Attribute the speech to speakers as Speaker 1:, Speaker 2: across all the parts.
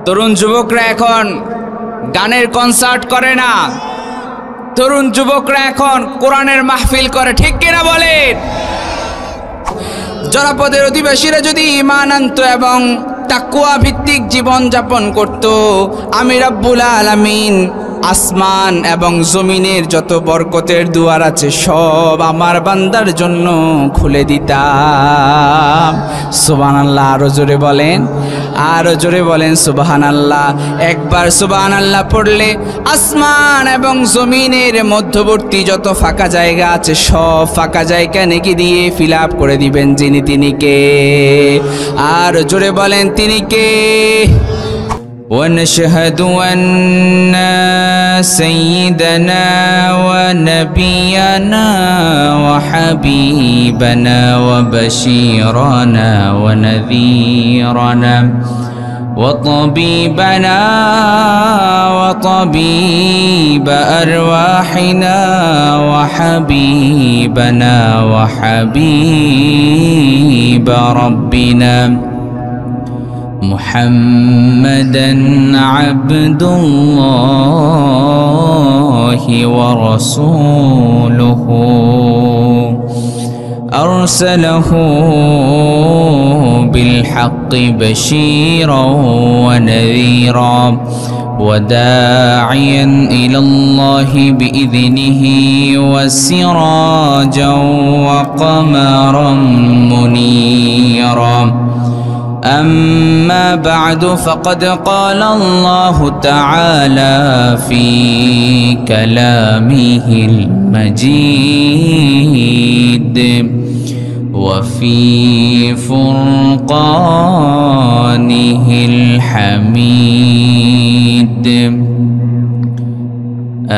Speaker 1: তরুণ যুবকরা এখন গানের কনসার্ট করে না, তরুণ যুবকরা এখন কোরআনের মাহফিল করে, ঠিক কিনা বলেন? জনপদের অধিবাসীরা যদি ঈমান আনতো এবং তাকওয়া ভিত্তিক জীবন যাপন করত, আমি রব্বুল আলামিন আসমান এবং জমিনের যত বরকতের দুয়ার আছে সব আমার বান্দার জন্য খুলে দিতাম। সুবহানাল্লাহ। আরো জোরে বলেন, আরো জোরে বলেন সুবহানাল্লাহ। একবার সুবহানাল্লাহ পড়লে আসমান এবং জমিনের মধ্যবর্তী যত ফাঁকা জায়গা আছে সব ফাঁকা জায়গা নেকি দিয়ে ফিল আপ করে দিবেন যিনি, তিনি কে? আর জোরে বলেন তিনি কে? ونشهد أن سيدنا ونبينا وحبيبنا وبشيرنا ونذيرنا وطبيبنا وطبيب أرواحنا وحبيبنا وحبيب ربنا محمدا عبد الله ورسوله أرسله بالحق بشيرا ونذيرا وداعيا إلى الله بإذنه وسراجا وقمرا منيرا. أما بعد فقد قال الله تعالى في كلامه المجيد وفي فرقانه الحميد.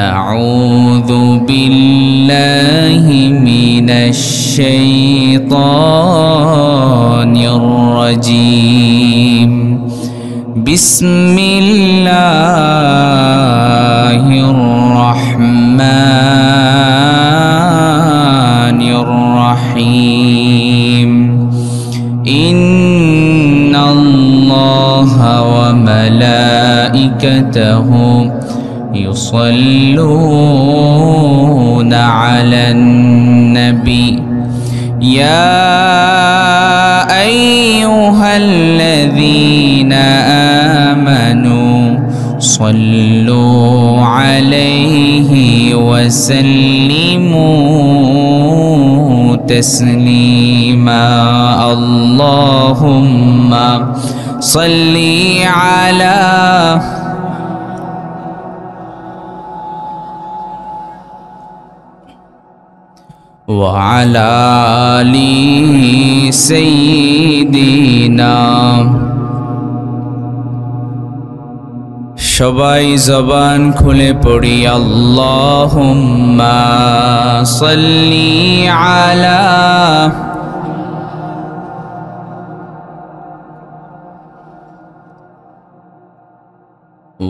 Speaker 1: أعوذ بالله من الشيطان الرجيم. بسم الله الرحمن الرحيم. إن الله وملائكته يصلون على النبي يا أيها الذين آمنوا صلوا عليه وسلموا تسليما. اللهم صل على وعلى آل سيدنا. সবাই জবান খুলে পড়ি আল্লাহুম্মা সাল্লি আলা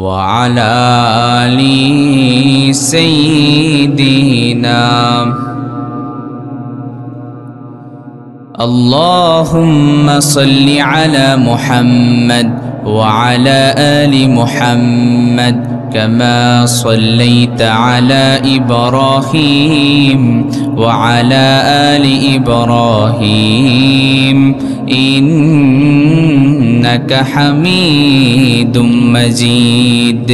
Speaker 1: وعلى آل سيدنا. اللهم صل على محمد وعلى آل محمد كما صليت على إبراهيم وعلى آل إبراهيم إنك حميد مجيد.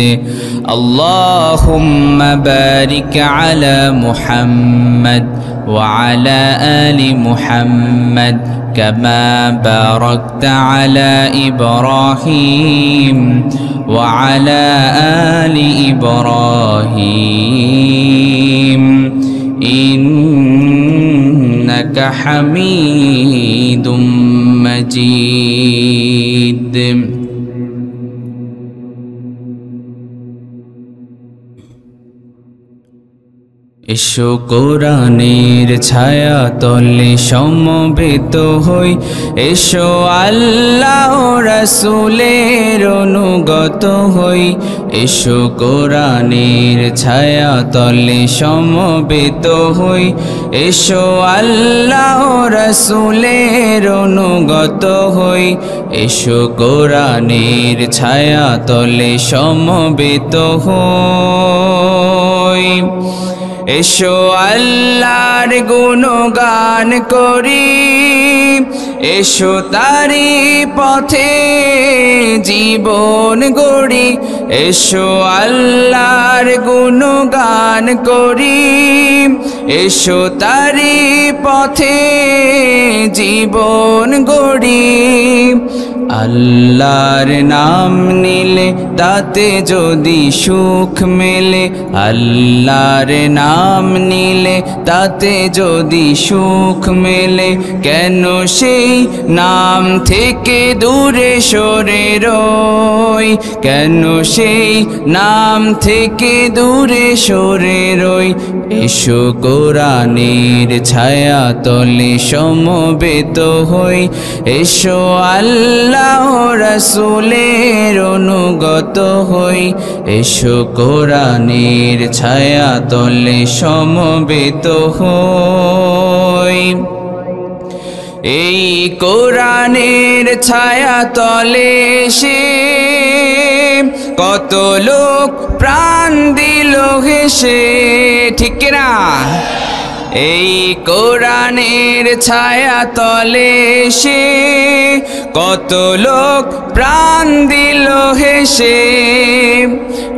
Speaker 1: اللهم بارك على محمد وعلى آل محمد كما باركت على إبراهيم وعلى آل إبراهيم إنك حميد مجيد. এসো কোরআনের ছায়া তলে সমবেত হই, এসো আল্লাহ রাসূলের অনুগত হই এসো কোরআনের ছায়া তলে সমবেত হই এসো আল্লাহ রাসূলের অনুগত হই এসো কোরআনের ছায়া তলে সমবেত হই এসো আল্লাহর গুণগান করি এসো তারি পথে জীবন গড়ি এসো আল্লাহর গুণগান করি এসো তারি পথে জীবন গড়ি আল্লাহর নাম নিলে তাতে যদি সুখ মেলে আল্লাহর নাম নিলে তাতে যদি সুখ মেলে কেন সেই নাম থেকে দূরে সরে রই কেন সেই নাম থেকে দূরে সরে রই এসো কোরআনের ছায়া তলে সমবেত হই এসো আল্লাহ রাসূলের অনুগত হই এসো কোরআনের ছায়া তলে সমবেত হই এই কোরআনের ছায়া তলে সে কত লোক প্রাণ দিল হেসে ঠিক না এই কোরআনের ছায়া তলে সে কত লোক প্রাণ দিল হেসে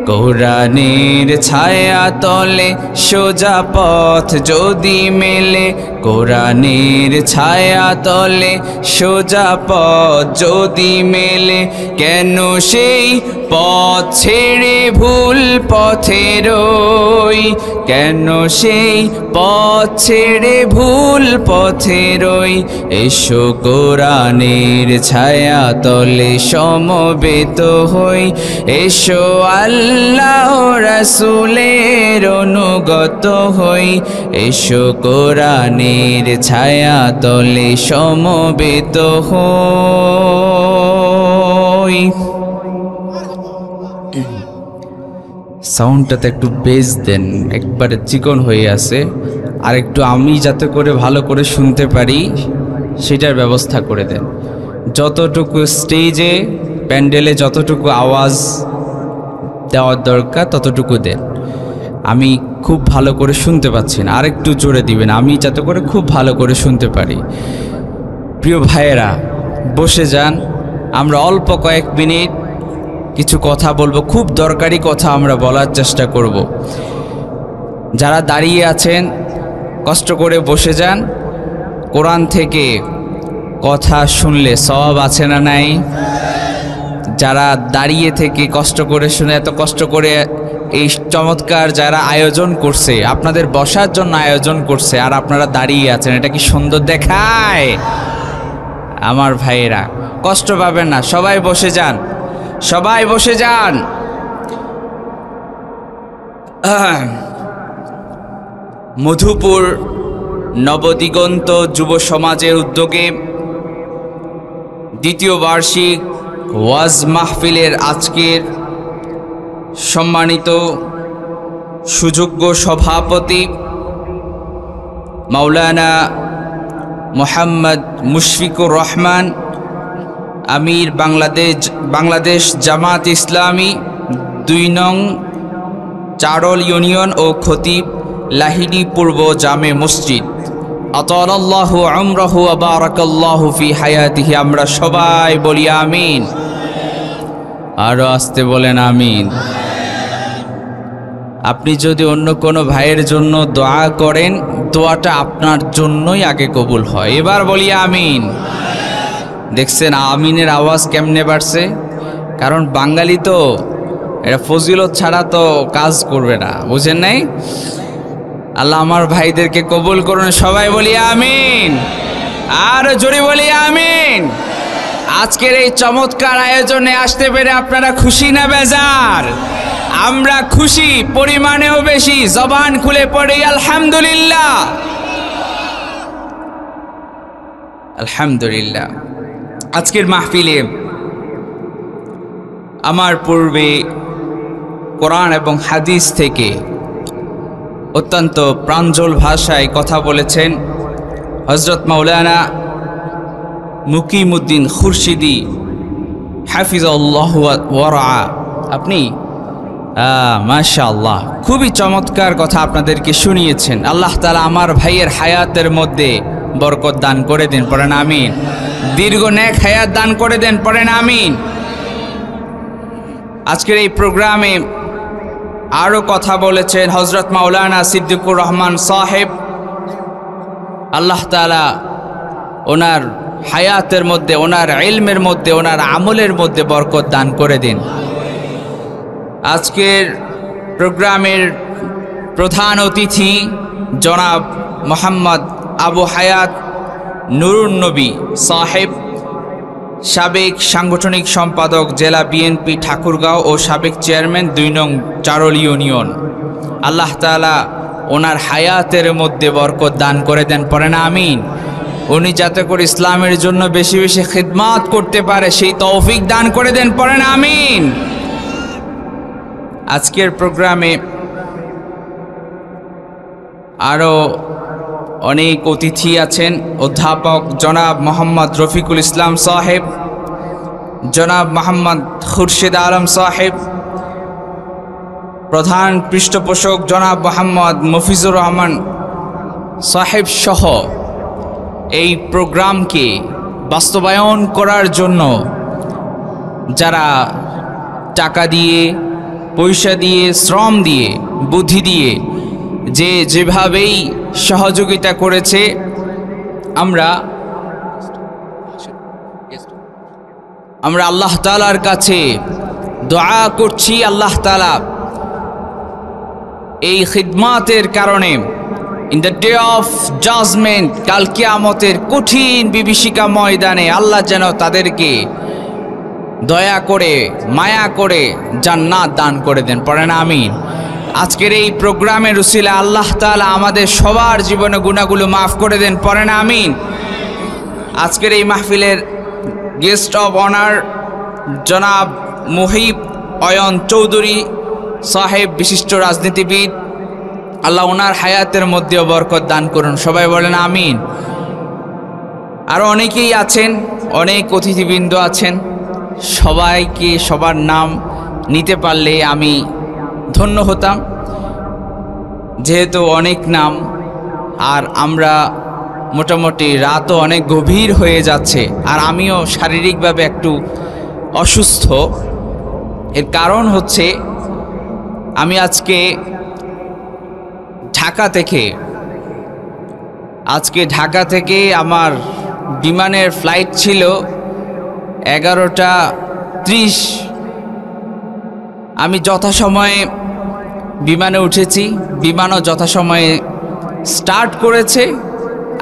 Speaker 1: কোরআনের ছায়া তলে সোজা পথ যদি মেলে কোরআনের ছায়া তলে সোজা পথ যদি মেলে কেন সেই পথ ছেড়ে ভুল পথে রই কেন সেই পথ ছেড়ে ভুল পথে রই এসো কোরআনের ছায়া তলে সমবেত হই এসো আল্লাহ রাসূলের অনুগত হই এসো কোরআনের ছায়া তলে সমবেত হই সাউন্ডটাতে একটু বেস দেন একবারে চিকন হয়ে আছে আর একটু আমি যাতে করে ভালো করে শুনতে পারি সেটার ব্যবস্থা করে দেন যতটুকু স্টেজে প্যান্ডেলে যতটুকু আওয়াজ দেওয়ার দরকার ততটুকু দেন আমি খুব ভালো করে শুনতে পাচ্ছি না আর একটু জোরে দিবেন আমি যাতে করে খুব ভালো করে শুনতে পারি প্রিয় ভাইয়েরা বসে যান আমরা অল্প কয়েক মিনিট কিছু কথা বলবো খুব দরকারি কথা আমরা বলার চেষ্টা করব যারা দাঁড়িয়ে আছেন কষ্ট করে বসে যান কোরআন থেকে কথা শুনলে সওয়াব আছে না নাই যারা দাঁড়িয়ে থেকে কষ্ট করে শুনে এত কষ্ট করে এই চমৎকার যারা আয়োজন করছে আপনাদের বসার জন্য আয়োজন করছে আর আপনারা দাঁড়িয়ে আছেন এটা কি সুন্দর দেখায় আমার ভাইয়েরা কষ্ট পাবেন না সবাই বসে যান সবাই বসে যান মধুপুর নবদিগন্ত যুব সমাজের উদ্যোগে দ্বিতীয় বার্ষিক ওয়াজ মাহফিলের আজকের সম্মানিত সুযোগ্য সভাপতি মাওলানা মোহাম্মদ মুশফিকুর রহমান আমির বাংলাদেশ জামাত ইসলামী ২ নং চারল ইউনিয়ন ও খতিব লাহিড়ী পূর্ব জামে মসজিদ আতালাল্লাহু উমরাহু ওয়া বারাকাল্লাহু ফি হায়াতিহি আমরা সবাই বলি আমিন আরো আস্তে বলেন আমিন আপনি যদি অন্য কোনো ভাইয়ের জন্য দোয়া করেন দোয়াটা আপনার জন্যই আগে কবুল হয় এবার বলি আমিন দেখছেন আমিনের আওয়াজ কেমনে বাড়ছে কারণ বাঙালি তো এটা ফজিলত ছাড়া তো কাজ করবে না বুঝেন নাই আল্লাহ আমার ভাইদেরকে কবুল করুন সবাই বলি আমিন আর জোরে বলি আমিন আজকের এই চমৎকার আয়োজনে আসতে পেরে আপনারা খুশি না বেজার আমরা খুশি পরিমাণেও বেশি জবান খুলে পড়ি আলহামদুলিল্লাহ আলহামদুলিল্লাহ আজকের মাহফিলে আমার পূর্বে কোরআন এবং হাদিস থেকে অত্যন্ত প্রাঞ্জল ভাষায় কথা বলেছেন হযরত মাওলানা মুকিমউদ্দিন খুরশিদি হাফিজাহুল্লাহ ওয়া রাআ। আপনি মাশাআল্লাহ খুবই চমৎকার কথা আপনাদেরকে শুনিয়েছেন। আল্লাহ তাআলা আমার ভাইয়ের হায়াতের মধ্যে বরকত দান করে দেন, পড়েন আমিন। দীর্ঘ নেক হায়াত দান করে দেন, পড়েন আমিন। আজকের এই প্রোগ্রামে আরও কথা বলেছেন হযরত মাওলানা সিদ্দিকুর রহমান সাহেব। আল্লাহ তাআলা ওনার হায়াতের মধ্যে, ওনার ইলমের মধ্যে, ওনার আমলের মধ্যে বরকত দান করে দিন। আজকের প্রোগ্রামের প্রধান অতিথি জনাব মোহাম্মদ আবু হায়াত নুরুন নবী সাহেব, সাবেক সাংগঠনিক সম্পাদক জেলা বিএনপি ঠাকুরগাঁও ও সাবেক চেয়ারম্যান ২ নং চারল ইউনিয়ন। আল্লাহ তাআলা ওনার হায়াতের মধ্যে বরকত দান করে দেন, পড়েন আমিন। উনি যাতে করে ইসলামের জন্য বেশি বেশি খিদমত করতে পারে সেই তৌফিক দান করে দেন, পড়েন আমিন। আজকের প্রোগ্রামে আরও অনেক অতিথি আছেন। অধ্যাপক জনাব মোহাম্মদ রফিকুল ইসলাম সাহেব, জনাব মোহাম্মদ খুরশিদ আলম সাহেব, প্রধান পৃষ্ঠপোষক জনাব মোহাম্মদ মফিজুর রহমান সাহেব সহ এই প্রোগ্রামকে বাস্তবায়ন করার জন্য যারা টাকা দিয়ে, পয়সা দিয়ে, শ্রম দিয়ে, বুদ্ধি দিয়ে যেভাবেই সহযোগিতা করেছে, আমরা আল্লাহ তাআলার কাছে দোয়া করছি আল্লাহ তাআলা এই খিদমতের কারণে in the day of judgement, কাল কিয়ামতের কঠিন বিভীষিকা ময়দানে আল্লাহ যেন তাদেরকে দয়া করে, মায়া করে জান্নাত দান করে দেন, পড়েন আমিন। আজকের এই প্রোগ্রামের উসিলা আল্লাহ তাআলা আমাদের সবার জীবনে গুনাহগুলো মাফ করে দেন, পড়েন আমিন। আজকের এই মাহফিলের গেস্ট অব অনার জনাব মুহিব অয়ন চৌধুরী সাহেব, বিশিষ্ট রাজনীতিবিদ, আল্লাহ ওনার হায়াতের মধ্যেও বরকত দান করুন, সবাই বলেন আমিন। আরও অনেকেই আছেন, অনেক অতিথিবৃন্দ আছেন, সবাইকে সবার নাম নিতে পারলে আমি ধন্য হতাম, যেহেতু অনেক নাম আর আমরা মোটামুটি রাতও অনেক গভীর হয়ে যাচ্ছে, আর আমিও শারীরিকভাবে একটু অসুস্থ। এর কারণ হচ্ছে আমি আজকে ঢাকা থেকে আমার বিমানের ফ্লাইট ছিল 11:30। আমি যথাসময়ে বিমানে উঠেছি, বিমানও যথাসময়ে স্টার্ট করেছে,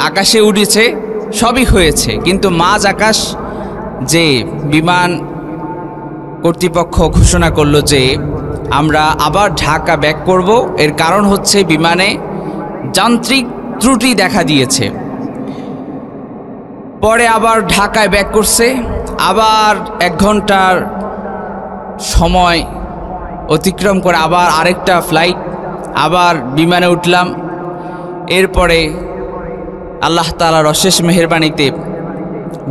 Speaker 1: আকাশে উঠেছে, সবই হয়েছে, কিন্তু মাঝ আকাশ যে বিমান কর্তৃপক্ষ ঘোষণা করলো যে আমরা আবার ঢাকা ব্যাক করব, এর কারণ হচ্ছে বিমানে যান্ত্রিক ত্রুটি দেখা দিয়েছে। পরে আবার ঢাকায় ব্যাক করছে, আবার 1 ঘন্টার সময় অতিক্রম করে আবার আরেকটা ফ্লাইট, আবার বিমানে উঠলাম। এরপরে আল্লাহ তাআলার অশেষ মেহেরবানিতে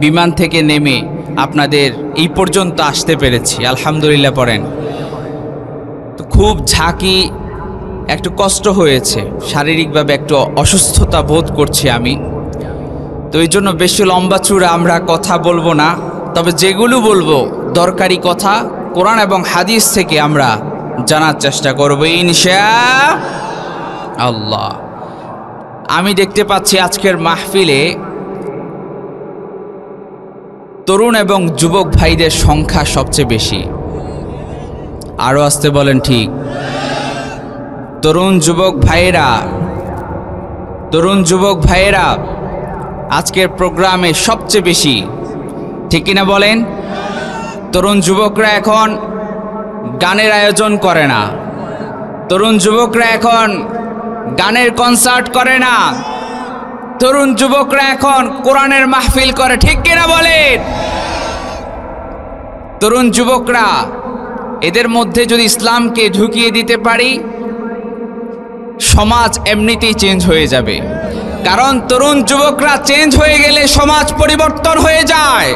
Speaker 1: বিমান থেকে নেমে আপনাদের এই পর্যন্ত আসতে পেরেছি, আলহামদুলিল্লাহ পড়েন। তো খুব ঝাঁকি, একটু কষ্ট হয়েছে, শারীরিকভাবে একটু অসুস্থতা বোধ করছি আমি। তো এই জন্য বেশি লম্বা চূড়া আমরা কথা বলবো না, তবে যেগুলো বলবো দরকারি কথা কোরআন এবং হাদিস থেকে আমরা জানার চেষ্টা করব ইনশাআল্লাহ। আমি দেখতে পাচ্ছি আজকের মাহফিলে তরুণ এবং যুবক ভাইদের সংখ্যা সবচেয়ে বেশি। আরও আসতে বলেন, ঠিক। তরুণ যুবক ভাইয়েরা আজকের প্রোগ্রামে সবচেয়ে বেশি, ঠিক কিনা বলেন? তরুণ যুবকরা এখন গানের আয়োজন করে না, তরুণ যুবকরা এখন গানের কনসার্ট করে না, তরুণ যুবকরা এখন কোরআনের মাহফিল করে, ঠিক কিনা বলেন? তরুণ যুবকরা এদের মধ্যে যদি ইসলামকে ঢুকিয়ে দিতে পারি, সমাজ এমনিতেই চেঞ্জ হয়ে যাবে। কারণ তরুণ যুবকরা চেঞ্জ হয়ে গেলে সমাজ পরিবর্তন হয়ে যায়।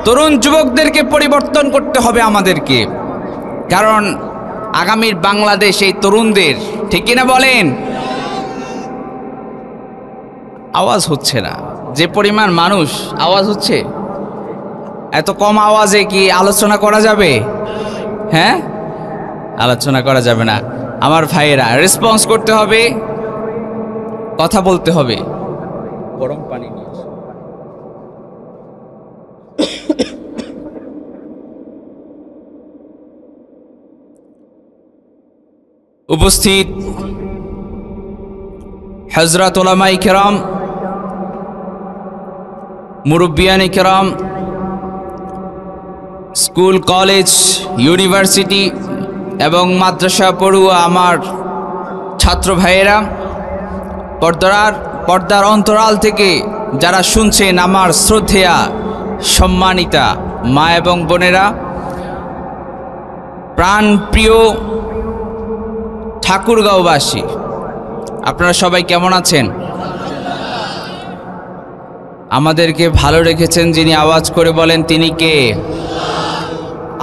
Speaker 1: তরুণ যুবকদেরকে পরিবর্তন করতে হবে আমাদেরকে, কারণ আগামীর বাংলাদেশ এই তরুণদের, ঠিক কিনা বলেন? আওয়াজ হচ্ছে না, যে পরিমাণ মানুষ আওয়াজ হচ্ছে, এত কম আওয়াজে কি আলোচনা করা যাবে? হ্যাঁ, আলোচনা করা যাবে না। আমার ভাইয়েরা, রেসপন্স করতে হবে, কথা বলতে হবে। গরম পানি নিয়ে উপস্থিত হযরত উলামায়ে কেরাম, মুরব্বিয়ানে কেরাম, স্কুল, কলেজ, ইউনিভার্সিটি এবং মাদ্রাসা পড়ুয়া আমার ছাত্র ভাইয়েরা, পর্দার অন্তরাল থেকে যারা শুনছেন, আমার শ্রদ্ধেয়া সম্মানিতা মা এবং বোনেরা, প্রাণপ্রিয় ঠাকুরগাঁওবাসী, আপনারা সবাই কেমন আছেন? আমাদেরকে ভালো রেখেছেন যিনি, আওয়াজ করে বলেন তিনি কে?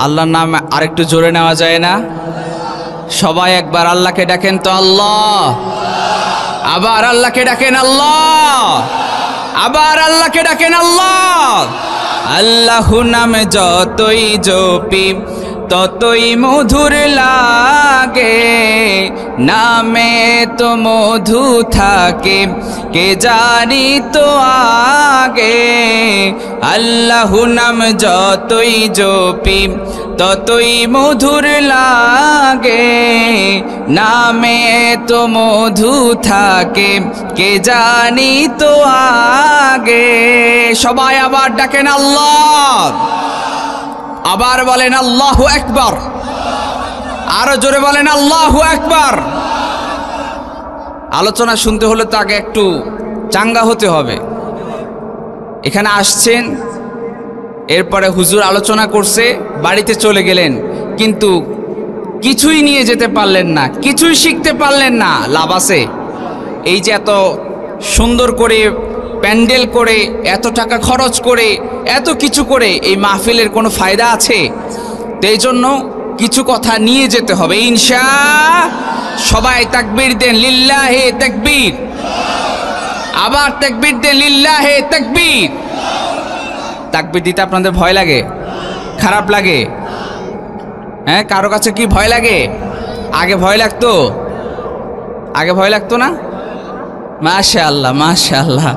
Speaker 1: আল্লাহর নাম আরেকটু জোরে নেওয়া যায় না? সবাই একবার আল্লাহকে ডাকেন তো, আল্লাহ। আবার আল্লাহকে ডাকেন, আল্লাহ। আবার আল্লাহকে ডাকেন, আল্লাহ। আল্লাহু নামে যতই জপি ততই মধুর লাগে, নামে তো মধু থাকে কে জানি তো আগে। আল্লাহু নাম যতই জপি ততই মধুর লাগে, নামে তো মধু থাকে কে জানি তো আগে। সবাই আবার ডাকেন আল্লাহ। আবার বলেন আল্লাহু আকবার। আরো জোরে বলেন আল্লাহু আকবার। আলোচনা শুনতে হলে তো আগে একটু চাঙ্গা হতে হবে। এখানে আসছেন, এরপরে হুজুর আলোচনা করছে, বাড়িতে চলে গেলেন, কিন্তু কিছুই নিয়ে যেতে পারলেন না, কিছুই শিখতে পারলেন না। লাভ আছে? এই যে এত সুন্দর করে প্যান্ডেল করে, এত টাকা খরচ করে, এত কিছু করে, এই মাহফিলের কোনো ফায়দা আছে? তো এই জন্য কিছু কথা নিয়ে যেতে হবে ইনশাআল্লাহ। সবাই তাকবীর দেন, লিল্লাহে তাকবীর। আবার তাকবীর দেন, লিল্লাহে তাকবীর। তাকবীর দিতে আপনাদের ভয় লাগে? খারাপ লাগে? হ্যাঁ, কারো কাছে কি ভয় লাগে? আগে ভয় লাগতো? আগে ভয় লাগতো না? মাশাআল্লাহ, মাশাআল্লাহ।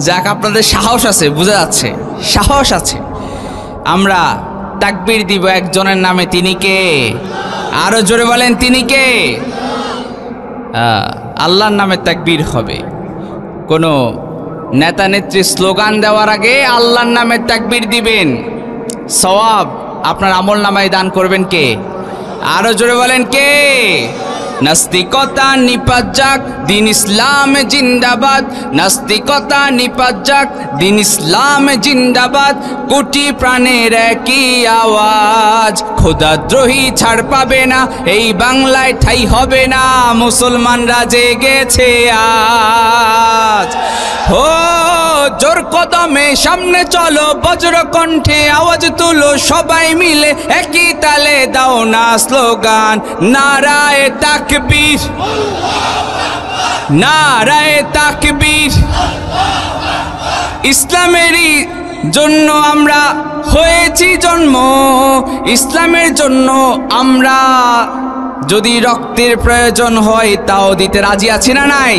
Speaker 1: যাক, আপনাদের সাহস আছে, বোঝা যাচ্ছে সাহস আছে। আমরা তাকবীর দিব একজনের নামে, তিনি কে? আরো জোরে বলেন, তিনি কে? আল্লাহর নামে তাকবীর হবে। কোনো নেতা নেত্রী স্লোগান দেওয়ার আগে আল্লাহর নামে তাকবীর দিবেন। সওয়াব আপনার আমল নামায় দান করবেন কে? আরো জোরে বলেন কে? নাস্তিকতা নিপাত যাক, দিন ইসলাম জিন্দাবাদ। নাস্তিকতা নিপাত যাক, দিন ইসলাম জিন্দাবাদ। কোটি প্রাণের একই আওয়াজ, খোদাদ্রোহী ছাড় পাবে না, এই বাংলায় ঠাই হবে না। মুসলমানরা জেগেছে আজ। ও জোর কদমে সামনে চলো, বজ্র কণ্ঠে আওয়াজ তুলো, সবাই মিলে একই তালে দাও না স্লোগান, নারায়ে তাকবীর, নারায়ে তাকবীর। ইসলামেরই জন্য আমরা হয়েছি জন্ম, ইসলামের জন্য আমরা যদি রক্তের প্রয়োজন হয় তাও দিতে রাজি আছি না নাই?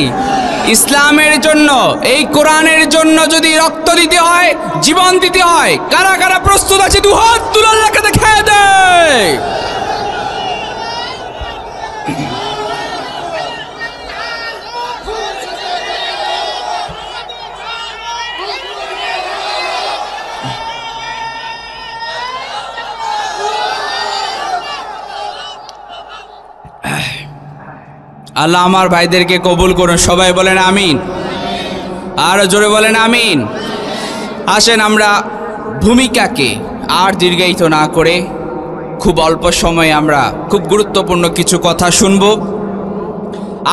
Speaker 1: ইসলামের জন্য, এই কোরআনের জন্য যদি রক্ত দিতে হয়, জীবন দিতে হয়, কারা কারা প্রস্তুত আছে? দুহাত তুলে আল্লাহকে দেখায় দেয়। আল্লাহ আমার ভাইদেরকে কবুল করুন। সবাই বলেন আমিন। আরো জোরে বলেন আমিন। আসেন আমরা ভূমিকাকে আর দীর্ঘায়িত না করে খুব অল্প সময়ে আমরা খুব গুরুত্বপূর্ণ কিছু কথা শুনব।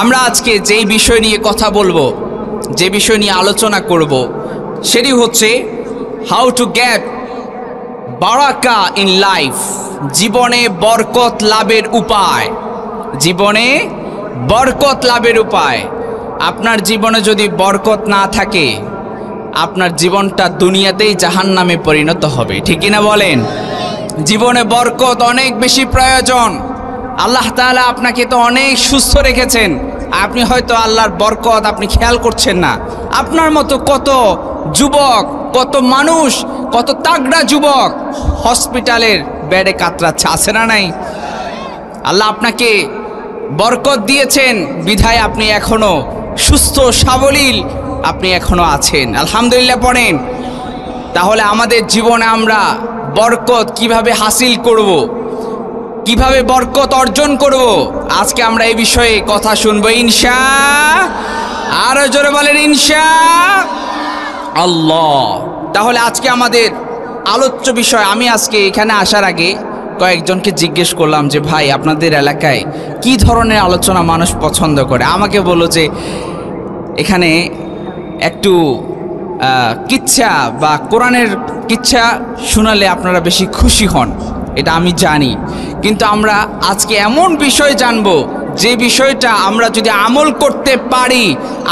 Speaker 1: আমরা আজকে যেই বিষয় নিয়ে কথা বলবো, যে বিষয় নিয়ে আলোচনা করব, সেটি হচ্ছে হাউ টু গেট বারাকা ইন লাইফ, জীবনে বরকত লাভের উপায়। জীবনে বরকত লাভের উপায়। আপনার জীবনে যদি বরকত না থাকে, আপনার জীবনটা দুনিয়াতেই জাহান্নামে পরিণত হবে, ঠিক কিনা বলেন? জীবনে বরকত অনেক বেশি প্রয়োজন। আল্লাহ তাআলা আপনাকে তো অনেক সুস্থ রেখেছেন, আপনি হয়তো আল্লাহর বরকত আপনি খেয়াল করছেন না। আপনার মতো কত যুবক, কত মানুষ, কত তাগড়া যুবক হসপিটালের বেডে কাতরাচ্ছে, আছে না নাই? আল্লাহ আপনাকে বরকত দিয়েছেন বিধায় আপনি এখনো সুস্থ সাবলীল, আপনি এখনো আছেন, আলহামদুলিল্লাহ পড়েন। তাহলে আমাদের জীবনে আমরা বরকত কিভাবে হাসিল করব, কিভাবে বরকত অর্জন করব, আজকে আমরা এই বিষয়ে কথা শুনবো ইনশাআল্লাহ। আরো জোরে বলেন ইনশাআল্লাহ। তাহলে আজকে আমাদের আলোচ্য বিষয়, আমি আজকে এখানে আসার আগে কয়েকজনকে জিজ্ঞেস করলাম যে ভাই আপনাদের এলাকায় কি ধরনের আলোচনা মানুষ পছন্দ করে। আমাকে বললো যে এখানে একটু কিচ্ছা বা কোরআনের কিচ্ছা শোনালে আপনারা বেশি খুশি হন, এটা আমি জানি। কিন্তু আমরা আজকে এমন বিষয় জানবো যে বিষয়টা আমরা যদি আমল করতে পারি,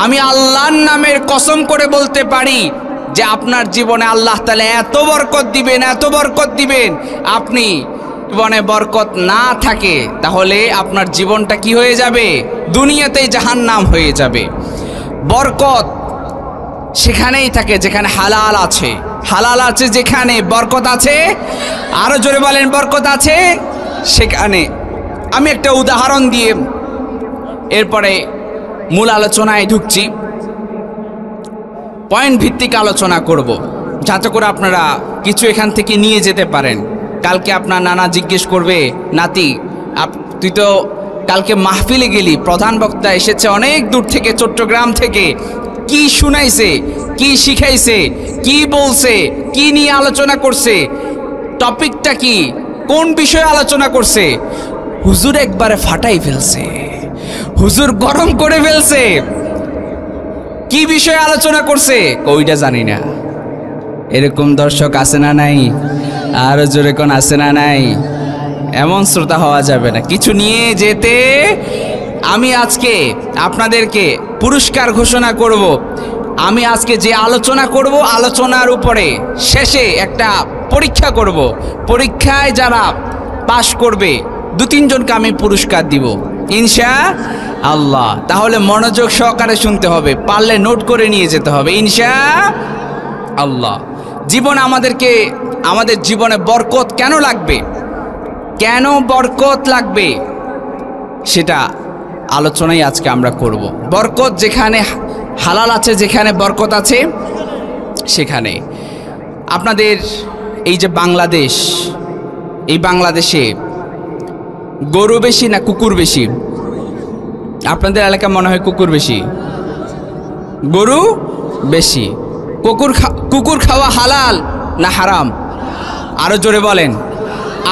Speaker 1: আমি আল্লাহর নামের কসম করে বলতে পারি যে আপনার জীবনে আল্লাহ তাআলা এত বরকত দিবেন, এত বরকত দিবেন। আপনি জীবনে বরকত না থাকে তাহলে আপনার জীবনটা কি হয়ে যাবে? দুনিয়াতেই জাহান্নাম হয়ে যাবে। বরকত সেখানেই থাকে যেখানে হালাল আছে। হালাল আছে যেখানে, বরকত আছে। আরো জোরে বলেন বরকত আছে সেখানে। আমি একটা উদাহরণ দিয়ে এরপরে মূল আলোচনায় ঢুকছি। পয়েন্ট ভিত্তিক আলোচনা করব, যাতে করে আপনারা কিছু এখান থেকে নিয়ে যেতে পারেন। কালকে আপনার নানা জিজ্ঞেস করবে, নাতি তুই তো কালকে মাহফিলে গেলি, প্রধান বক্তা এসেছে অনেক দূর থেকে, চট্টগ্রাম থেকে, কি শুনাইছে, কি শিখাইছে, কি বলছে, কি নিয়ে আলোচনা করছে, টপিকটা কি, কোন বিষয়ে আলোচনা করছে? হুজুর একবারে ফাটাই ফেলছে, হুজুর গরম করে ফেলছে। কি বিষয়ে আলোচনা করছে? ওইটা জানি না। এরকম দর্শক আছে না নাই? আরো জোরে কোন আছে না নাই? এমন শ্রোতা হওয়া যাবে না। কিছু নিয়ে যেতে আমি আজকে আপনাদেরকে পুরস্কার ঘোষণা করব। আমি আজকে যে আলোচনা করব, আলোচনার উপরে শেষে একটা পরীক্ষা করব। পরীক্ষায় যারা পাশ করবে 2-3 জনকে আমি পুরস্কার দিব ইনশাআল্লাহ। তাহলে মনোযোগ সহকারে শুনতে হবে, পারলে নোট করে নিয়ে যেতে হবে ইনশাআল্লাহ। জীবন আমাদেরকে, আমাদের জীবনে বরকত কেন লাগবে, কেন বরকত লাগবে সেটা আলোচনাই আজকে আমরা করব। বরকত যেখানে হালাল আছে, যেখানে বরকত আছে সেখানে। আপনাদের এই যে বাংলাদেশ, এই বাংলাদেশে গরু বেশি না কুকুর বেশি? আপনাদের এলাকা মনে হয় কুকুর বেশি, গরু বেশি। কুকুর খাওয়া হালাল না হারাম? আরো জোরে বলেন,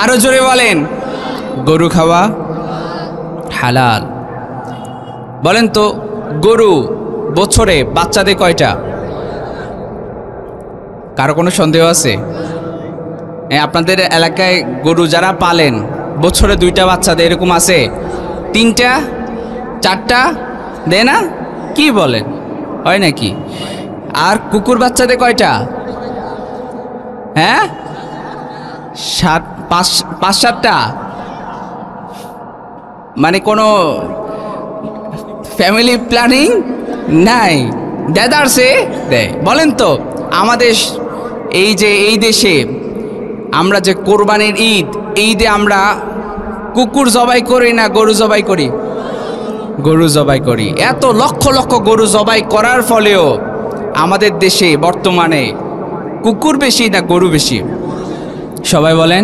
Speaker 1: আরো জোরে বলেন। গরু খাওয়া হালাল। বলেন তো, গরু বছরে বাচ্চা দেয় কয়টা? কারো কোনো সন্দেহ আছে? আপনাদের এলাকায় গরু যারা পালেন বছরে 2টা বাচ্চা দেয়, এরকম আছে? 3টা 4টা দেয় না? কি বলেন, হয় নাকি? আর কুকুর বাচ্চা দেয় কয়টা? হ্যাঁ, 5-7টা। মানে কোনো ফ্যামিলি প্ল্যানিং নাই, দেদারসে দেয়। বলেন তো, আমাদের এই যে এই দেশে আমরা যে কোরবানির ঈদ, ঈদে আমরা কুকুর জবাই করি না গরু জবাই করি? গরু জবাই করি। এত লক্ষ লক্ষ গরু জবাই করার ফলেও আমাদের দেশে বর্তমানে কুকুর বেশি না গরু বেশি? সবাই বলেন।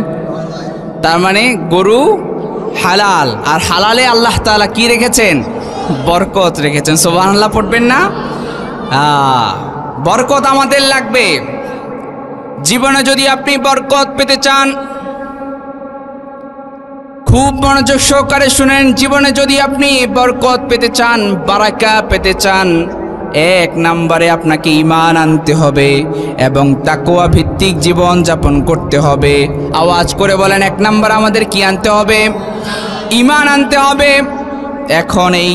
Speaker 1: তার মানে গরু হালাল, আর হালালে আল্লাহ তাআলা কি রেখেছেন? বরকত রেখেছেন। সুবহানাল্লাহ পড়বেন না? বরকত আমাদের লাগবে। জীবনে যদি আপনি বরকত পেতে চান, খুব মনোযোগ সহকারে শুনেন। জীবনে যদি আপনি বরকত পেতে চান, বারাকা পেতে চান, এক নম্বরে আপনাকে ঈমান আনতে হবে এবং তাকওয়া ভিত্তিক জীবন যাপন করতে হবে। আওয়াজ করে বলেন, এক নম্বর আমাদের কি আনতে হবে? ঈমান আনতে হবে। এখন এই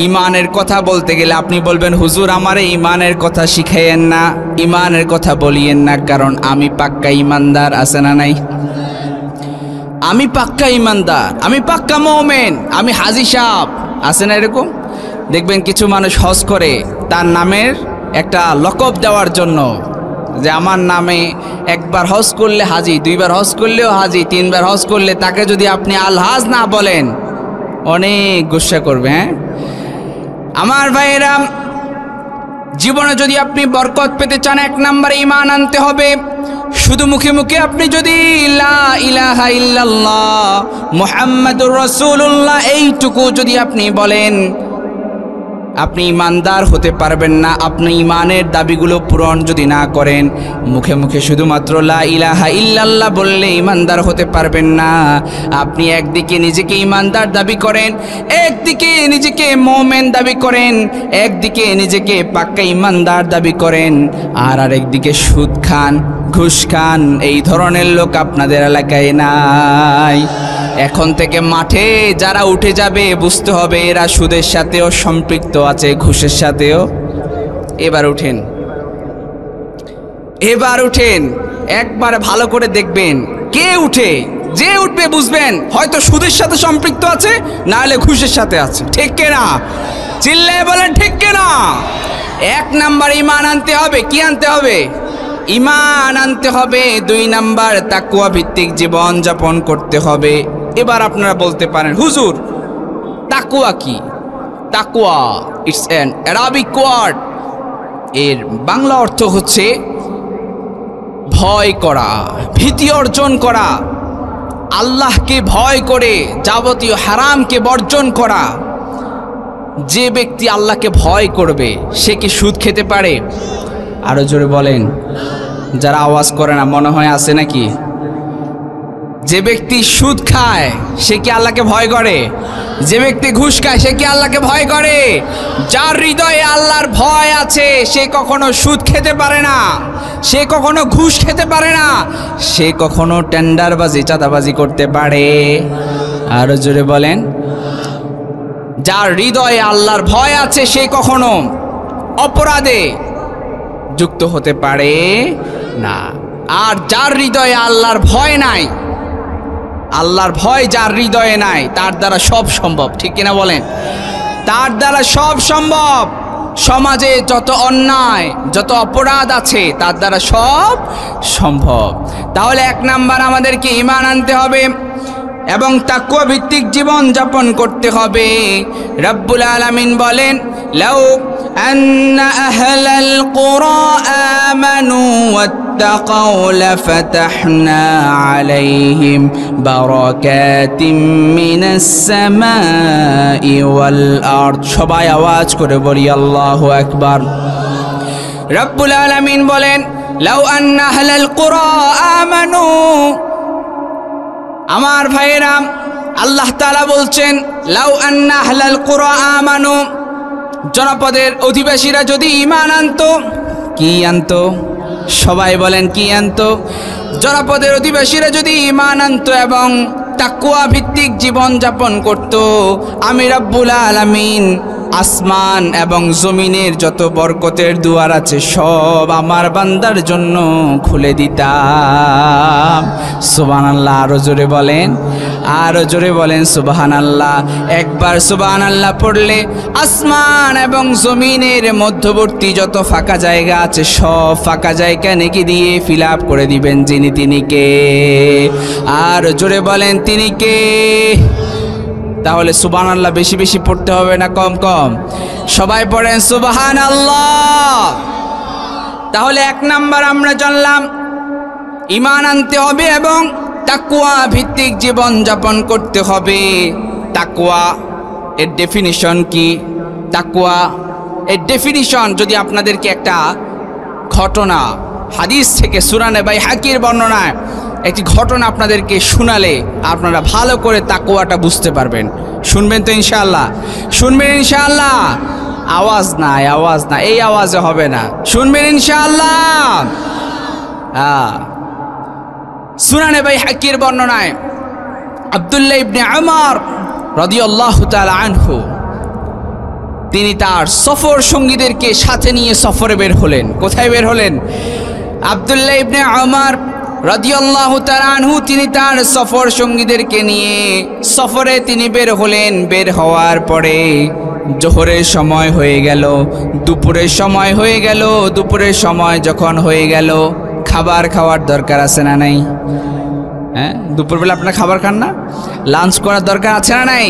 Speaker 1: ঈমানের কথা বলতে গেলে আপনি বলবেন, হুজুর আমার এই ঈমানের কথা শিখাইয়েন না, ঈমানের কথা বলিয়েন না, কারণ আমি পাক্কা ঈমানদার। আছে না নাই? আমি পাক্কা ঈমানদার, আমি পাক্কা মুমিন, আমি হাজী সাহেব। আছে না এরকম? দেখবেন কিছু মানুষ হজ করে তার নামের একটা লকব দেওয়ার জন্য, যে আমার নামে একবার হজ করলে হাজী, দুইবার হজ করলেও হাজী, তিনবার হজ করলে তাকে যদি আপনি আলহাজ না বলেন অনেক গুসা করবে। হ্যাঁ আমার ভাইয়েরা, জীবনে যদি আপনি বরকত পেতে চান, এক নম্বরে ঈমান আনতে হবে। শুধু মুখে মুখে আপনি যদি লা ইলাহা ইল্লাল্লাহ মুহাম্মাদুর রাসূলুল্লাহ এইটুকু যদি আপনি বলেন, আপনি ঈমানদার হতে পারবেন না। আপনি ঈমানের দাবিগুলো পূরণ যদি না করেন, মুখে মুখে শুধুমাত্র লা ইলাহা ইল্লাল্লাহ বললে ঈমানদার হতে পারবেন না। আপনি একদিকে নিজেকে ঈমানদার দাবি করেন, একদিকে নিজেকে মুমিন দাবি করেন, একদিকে নিজেকে পাক্কা ঈমানদার দাবি করেন, আর আরেকদিকে সুদ খান, ঘুষ খান। এই ধরনের লোক আপনাদের এলাকায় নাই। এখন থেকে মাঠে যারা উঠে যাবে বুঝতে হবে এরা সুদের সাথেও সম্পৃক্ত আছে, ঘুষের সাথেও। এবার উঠেন, এবার উঠেন, একবার ভালো করে দেখবেন কে উঠে। যে উঠবে বুঝবেন হয়তো সুদের সাথে সম্পৃক্ত আছে, না হলে ঘুষের সাথে আছে। ঠিক কিনা? চিল্লায় বলেন ঠিক কিনা? এক নাম্বার ঈমান আনতে হবে। কি আনতে হবে? ঈমান আনতে হবে। দুই নাম্বার তাকওয়া ভিত্তিক জীবন যাপন করতে হবে। এবার আপনারা বলতে পারেন, হুজুর তাকওয়া কি? তাকওয়া ইটস অ্যান আরবিক ওয়ার্ড। এর বাংলা অর্থ হচ্ছে ভয় করা, ভীতি অর্জন করা, আল্লাহকে ভয় করে যাবতীয় হারামকে বর্জন করা। যে ব্যক্তি আল্লাহকে ভয় করবে সে কি সুদ খেতে পারে? আরো জোরে বলেন, যারা আওয়াজ করে না মনে হয় আছে নাকি? যে ব্যক্তি সুদ খায় সে কি আল্লাহকে ভয় করে? যে ব্যক্তি ঘুষ খায় সে কি আল্লাহকে ভয় করে? যার হৃদয়ে আল্লাহর ভয় আছে সে কখনো সুদ খেতে পারে না, সে কখনো ঘুষ খেতে পারে না, সে কখনো টেন্ডারবাজি, চাঁদাবাজি করতে পারে। আরো জোরে বলেন, যার হৃদয়ে আল্লাহর ভয় আছে সে কখনো অপরাধে যুক্ত হতে পারে না। আর যার হৃদয়ে আল্লাহর ভয় নাই, আল্লাহর ভয় যার হৃদয়ে নাই, তার দ্বারা সব সম্ভব। ঠিক কিনা বলেন? তার দ্বারা সব সম্ভব। সমাজে যত অন্যায়, যত অপরাধ আছে তার দ্বারা সব সম্ভব। তাহলে এক নাম্বার আমাদেরকে ঈমান আনতে হবে এবং তাকওয়া ভিত্তিক জীবন যাপন করতে হবে। রব্বুল আলামিন বলেন, লাউ আন্না আহলাল কুরা আমানু ওয়াত্তাকাউ লাফাতাহনা আলাইহিম বারাকাতিম মিনাস সামাই ওয়াল আরদ। সবাই আওয়াজ করে বলি আল্লাহু আকবার। রব্বুল আলামিন বলেন, লাউ আন্না আহলাল কুরা আমানু। আমার ভাইয়েরা, আল্লাহ তাআলা বলছেন, লাউ আন্না আহলাল কুরা আমানু, জনপদের অধিবাসীরা যদি ঈমান আনতো। কি আনতো? সবাই বলেন কি আনতো? জনপদের অধিবাসীরা যদি ঈমান আনতো এবং তাকওয়া ভিত্তিক জীবন যাপন করত, আমি রব্বুল আলামিন আসমান এবং জমিনের যত বরকতের দুয়ার আছে সব আমার বান্দার জন্য খুলে দিতাম। সুবহানাল্লাহ। আরো জোরে বলেন, আরো জোরে বলেন সুবহানাল্লাহ। একবার সুবহানাল্লাহ পড়লে আসমান এবং জমিনের মধ্যবর্তী যত ফাঁকা জায়গা আছে সব ফাঁকা জায়গা নেকি দিয়ে ফিল আপ করে দিবেন যিনি, তিনি কে? আর জোরে বলেন তিনি কে? তাহলে সুবহানাল্লাহ বেশি বেশি পড়তে হবে না কম কম? সবাই পড়েন সুবহানাল্লাহ। তাহলে এক নাম্বার আমরা জানলাম ঈমান আনতে হবে এবং তাকওয়া ভিত্তিক জীবন যাপন করতে হবে। তাকওয়া এর ডেফিনিশন কি? তাকওয়া এর ডেফিনিশন যদি আপনাদেরকে একটা ঘটনা হাদিস থেকে, সূরা বাইহাকির বর্ণনায় একটি ঘটনা আপনাদেরকে শোনালে আপনারা ভালো করে তাকওয়াটা বুঝতে পারবেন। শুনবেন তো ইনশাআল্লাহ? শুনবেন ইনশাআল্লাহ? আওয়াজ নাই, আওয়াজ না, এই আওয়াজে হবে না। শুনবেন ইনশাআল্লাহ? সুনানে বাইহাকির বর্ণনায় আব্দুল্লাহ ইবনে উমর রাদিয়াল্লাহু তাআলা আনহু তিনি তার সফর সঙ্গীদেরকে সাথে নিয়ে সফরে বের হলেন। কোথায় বের হলেন? আব্দুল্লাহ ইবনে উমর রাদিয়াল্লাহু তাআলা আনহু তিনি তার সফর সঙ্গীদেরকে নিয়ে সফরে তিনি বের হলেন। বের হওয়ার পরে জোহরের সময় হয়ে গেল, দুপুরের সময় হয়ে গেল। দুপুরের সময় যখন হয়ে গেল, খাবার খাওয়ার দরকার আছে না নাই? হ্যাঁ, দুপুরবেলা আপনারা খাবার খান না? লাঞ্চ করার দরকার আছে না নাই?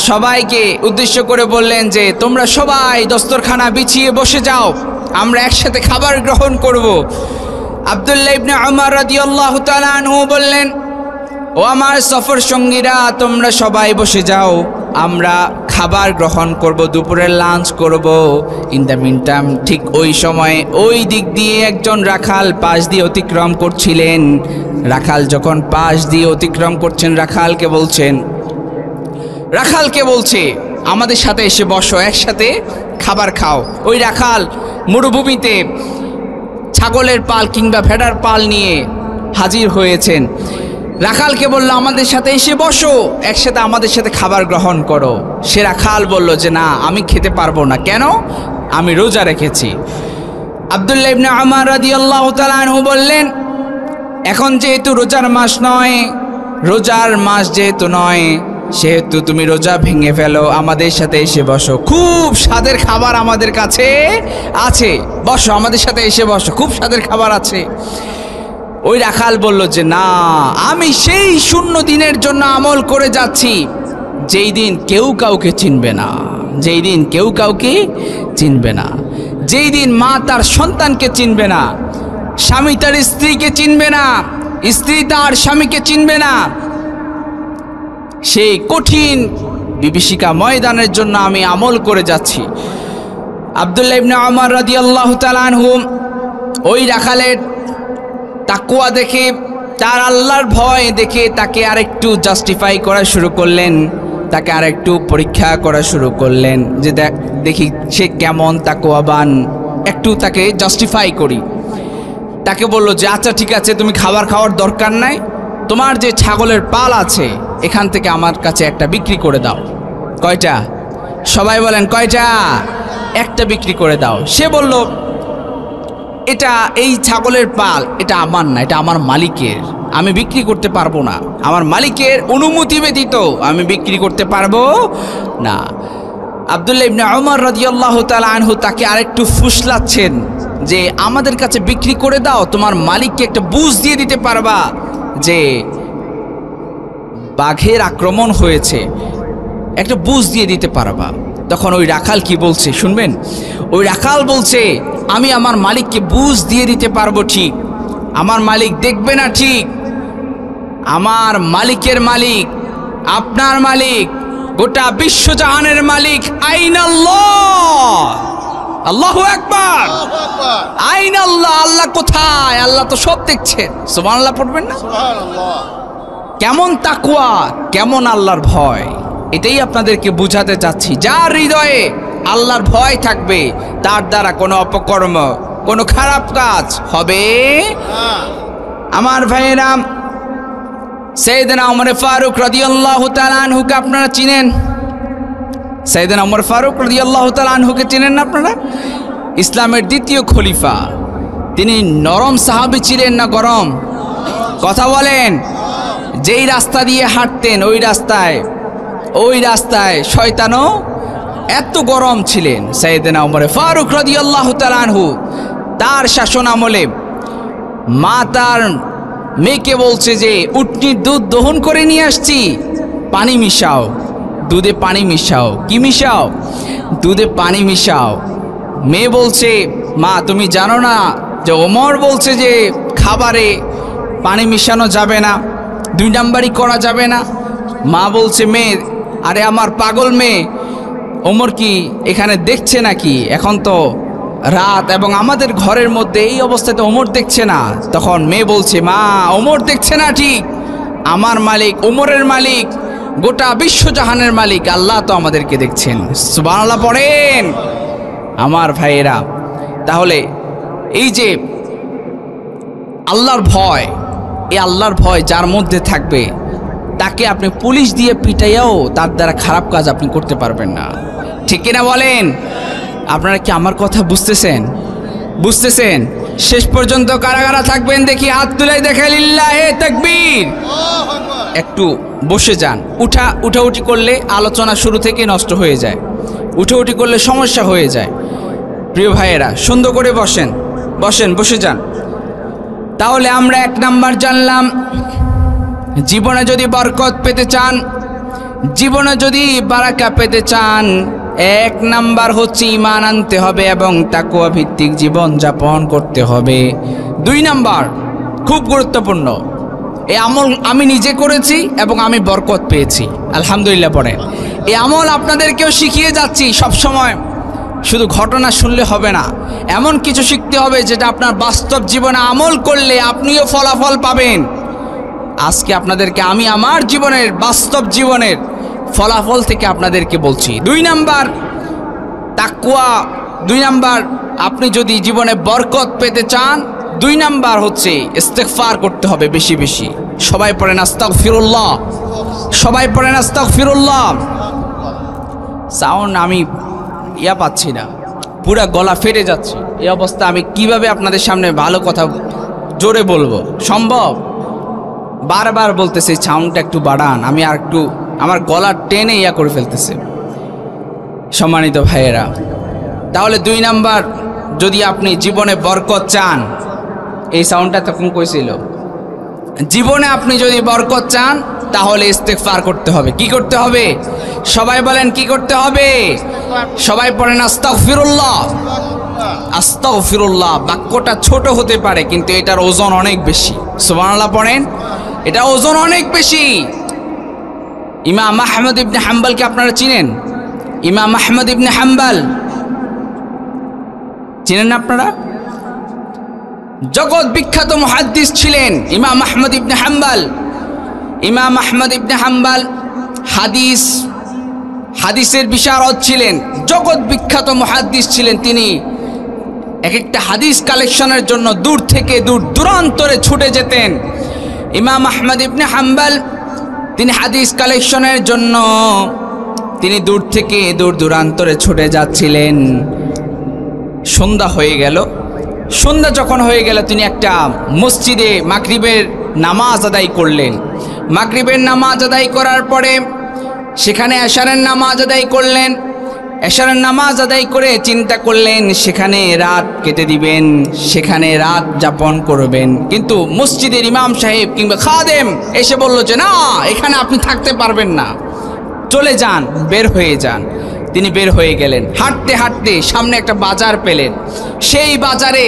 Speaker 1: সবাইকে উদ্দেশ্য করে বললেন যে তোমরা সবাই দস্তরখানা বিছিয়ে বসে যাও, আমরা একসাথে খাবার গ্রহণ করব। আব্দুল্লাহ ইবনে উমর রাদিয়াল্লাহু তাআলা আনহু বললেন, ও আমার সফর সঙ্গীরা, তোমরা সবাই বসে যাও, আমরা খাবার গ্রহণ করব, দুপুরের লাঞ্চ করব। ইন দ্য মিনটাইম ঠিক ওই সময় ওই দিক দিয়ে একজন রাখাল পাশ দিয়ে অতিক্রম করছিলেন। রাখাল যখন পাশ দিয়ে অতিক্রম করছেন, রাখালকে বলছে আমাদের সাথে এসে বসো, একসাথে খাবার খাও। ওই রাখাল মরুভূমিতে ছাগলের পাল কিংবা ভেড়ার পাল নিয়ে হাজির হয়েছেন। রাখালকে বলল আমাদের সাথে এসে বসো, একসাথে আমাদের সাথে খাবার গ্রহণ করো। সে রাখাল বলল যে না, আমি খেতে পারবো না। কেন? আমি রোজা রেখেছি। আব্দুল্লাহ ইবনে উমর রাদিয়াল্লাহু তাআলা আনহু বললেন, এখন যেহেতু রোজার মাস নয়, রোজার মাস যেহেতু নয়, সেহেতু তুমি রোজা ভেঙে ফেলো, আমাদের সাথে এসে বসো, খুব স্বাদের খাবার আমাদের কাছে আছে, বসো, আমাদের সাথে এসে বসো, খুব স্বাদের খাবার আছে। ওই রাখাল বলল যে না, আমি সেই 0 দিনের জন্য আমল করে যাচ্ছি যেই দিন কেউ কাউকে চিনবে না, যেই দিন কেউ কাউকে চিনবে না, যেই দিন মা তার সন্তানকে চিনবে না, স্বামী তার স্ত্রীকে চিনবে না, স্ত্রী তার স্বামীকে চিনবে না, সেই কঠিন বিভীষিকা ময়দানের জন্য আমি আমল করে যাচ্ছি। আব্দুল্লাহ ইবনে উমর রাদিয়াল্লাহু তাআলা আনহু ওই রাখালের তাকওয়া দেখে, তার আল্লাহর ভয় দেখে তাকে আরেকটু জাস্টিফাই করা শুরু করলেন, তাকে আরেকটু পরীক্ষা করা শুরু করলেন যে দেখি সে কেমন তাকওয়াবান, একটু তাকে জাস্টিফাই করি। তাকে বলল যে আচ্ছা ঠিক আছে, তুমি খাবার খাওয়ার দরকার নাই, তোমার যে ছাগলের পাল আছে এখান থেকে আমার কাছে একটা বিক্রি করে দাও। কয়টা? সবাই বলেন কয়টা? একটা বিক্রি করে দাও। সে বলল এটা, এই ছাগলের পাল এটা আমার না, এটা আমার মালিকের, আমি বিক্রি করতে পারবো না, আমার মালিকের অনুমতি ব্যতীত আমি বিক্রি করতে পারবো না। আব্দুল্লাহ ইবনে উমর রাদিয়াল্লাহু তাআলা আনহু তাকে আরেকটু ফুসলাচ্ছেন যে আমাদের কাছে বিক্রি করে দাও, তোমার মালিককে একটা বুঝ দিয়ে দিতে পারবা যে বাঘের আক্রমণ হয়েছে, একটা বুঝ দিয়ে দিতে পারবা। তখন ওই রাখাল কি বলছে শুনবেন? ওই রাখাল বলছে আমি আমার মালিককে বুঝ দিয়ে দিতে পারবো ঠিক, আমার মালিক দেখবে না ঠিক, আমার মালিকের মালিক, আপনার মালিক, গোটা বিশ্বজাহানের মালিক আইনাল্লাহ, আল্লাহু আকবার, আইনাল্লাহ, আল্লাহ কোথায়? আল্লাহ তো সব দেখছেন। সুবহানাল্লাহ পড়বেন না? সুবহানাল্লাহ। কেমন তাকওয়া, কেমন আল্লাহর ভয়, এটাই আপনাদেরকে বুঝাতে চাচ্ছি। যার হৃদয়ে আল্লাহর ভয় থাকবে তার দ্বারা কোনো অপকর্ম, কোনো খারাপ কাজ হবে না। আমার ভাইয়েরা, সাইয়েদনা ওমর ফারুক রাদিয়াল্লাহু তাআলা আনহুকে আপনারা চিনেন? সাইয়েদনা ওমর ফারুক রাদিয়াল্লাহু তাআলা আনহুকে চিনেন না আপনারা? ইসলামের দ্বিতীয় খলিফা। তিনি নরম সাহাবী ছিলেন না গরম? কথা বলেন। যেই রাস্তা দিয়ে হাঁটতেন ওই রাস্তায় শয়তানও এত গরম ছিলেন সাইয়েদনা ওমর ফারুক রাদিয়াল্লাহু তাআলা আনহু। তার শাসন আমলে মা তার মেয়েকে বলছে যে উটনির দুধ দহন করে নিয়ে আসছি, পানি মিশাও, দুধে পানি মিশাও। কি মিশাও? দুধে পানি মিশাও। মেয়ে বলছে মা তুমি জানো না যে ওমর বলছে যে খাবারে পানি মিশানো যাবে না, 2 নাম্বারই করা যাবে না। মা বলছে মেয়ে, আরে আমার পাগল মেয়ে, ওমর কি এখানে দেখছে নাকি? এখন তো রাত এবং আমাদের ঘরের মধ্যে এই অবস্থাতে ওমর দেখছে না, তখন মেয়ে বলছে, মা ওমর দেখছে না ঠিক, আমার মালিক, ওমরের মালিক, গোটা বিশ্বজাহানের মালিক আল্লাহ তো আমাদেরকে দেখছেন। সুবহানাল্লাহ পড়েন আমার ভাইয়েরা। তাহলে এই যে আল্লাহর ভয়, এই আল্লাহর ভয় যার মধ্যে থাকবে তাকে আপনি পুলিশ দিয়ে পিটাইয়াও তার দ্বারা খারাপ কাজ আপনি করতে পারবেন না, ঠিক কিনা বলেন? আপনারা কি আমার কথা বুঝতেছেন? বুঝতেছেন? শেষ পর্যন্ত কারা কারা থাকবেন দেখি হাত তুলে দেখে, লিল্লাহে তাকবীর। একটু বসে যান। উঠাউঠি করলে আলোচনা শুরু থেকে নষ্ট হয়ে যায়, উঠাউঠি করলে সমস্যা হয়ে যায়। প্রিয় ভাইয়েরা সুন্দর করে বসেন, বসেন, বসে যান। তাহলে আমরা 1 নাম্বার জানলাম, জীবনে যদি বরকত পেতে চান, জীবনে যদি বারাকা পেতে চান, 1 নাম্বার হচ্ছে ঈমান আনতে হবে এবং তাকওয়া ভিত্তিক জীবন যাপন করতে হবে। 2 নাম্বার খুব গুরুত্বপূর্ণ, এই আমল আমি নিজে করেছি এবং আমি বরকত পেয়েছি, আলহামদুলিল্লাহ পড়েন। এই আমল আপনাদেরকেও শিখিয়ে যাচ্ছি। সব সময় শুধু ঘটনা শুনলে হবে না, এমন কিছু শিখতে হবে যেটা আপনার বাস্তব জীবনে আমল করলে আপনিও ফলাফল পাবেন। আজকে আপনাদেরকে আমি আমার জীবনের, বাস্তব জীবনের ফলাফল থেকে আপনাদেরকে বলছি। 2 নাম্বার তাকওয়া, 2 নাম্বার আপনি যদি জীবনে বরকত পেতে চান, 2 নাম্বার হচ্ছে ইস্তেগফার করতে হবে বেশি বেশি। সবাই পড়েন আস্তাগফিরুল্লাহ, সবাই পড়েন আস্তাগফিরুল্লাহ। সাউন্ড আমি পাচ্ছি না, পুরা গলা ফেটে যাচ্ছে। এই অবস্থা আমি কিভাবে আপনাদের সামনে ভালো কথা জোরে বলবো? সম্ভব? বারবার বলতেছে সাউন্ডটা একটু বাড়ান, আমি আর একটু আমার গলা টেনে করে ফেলতেছে। সম্মানিত ভাইয়েরা, তাহলে 2 নাম্বার যদি আপনি জীবনে বরকত চান, এই সাউন্ডটা তখন কইছিল, জীবনে আপনি যদি বরকত চান তাহলে ইস্তেগফার করতে হবে। কি করতে হবে? সবাই বলেন কি করতে হবে? সবাই পড়েন আস্তাগফিরুল্লাহ। আস্তাগফিরুল্লাহ বাক্যটা ছোট হতে পারে কিন্তু এটার ওজন অনেক বেশি। সুবহানাল্লাহ পড়েন, এটা ওজন অনেক বেশি। ইমাম আহমদ ইবনে হাম্বলকে আপনারা চিনেন? ইমাম আহমদ ইবনে হাম্বল চিনেন না আপনারা? জগৎ বিখ্যাত মুহাদ্দিস ছিলেন ইমাম আহমদ ইবনে হাম্বল। ইমাম আহমদ ইবনে হাম্বল হাদিসের বিশারদ ছিলেন, জগৎ বিখ্যাত মুহাদ্দিস ছিলেন। তিনি এক একটা হাদিস কালেকশনের জন্য দূর থেকে দূর দূরান্তরে ছুটে যেতেন। ইমাম আহমদ ইবনে হাম্বল তিনি হাদিস কালেকশনের জন্য তিনি দূর থেকে দূর দূরান্তরে ছুটে যাচ্ছিলেন। সন্ধ্যা হয়ে গেল। সন্ধ্যা যখন হয়ে গেল তিনি একটা মসজিদে মাগরিবের নামাজ আদায় করলেন। মাগরিবের নামাজ আদায় করার পরে সেখানে এশারের নামাজ আদায় করলেন। এশারের নামাজ আদায় করে চিন্তা করলেন সেখানে রাত কেটে দিবেন, সেখানে রাত যাপন করবেন। কিন্তু মসজিদের ইমাম সাহেব কিংবা খাদেম এসে বলল যে না, এখানে আপনি থাকতে পারবেন না, চলে যান, বের হয়ে যান। তিনি বের হয়ে গেলেন। হাঁটতে হাঁটতে সামনে একটা বাজার পেলেন। সেই বাজারে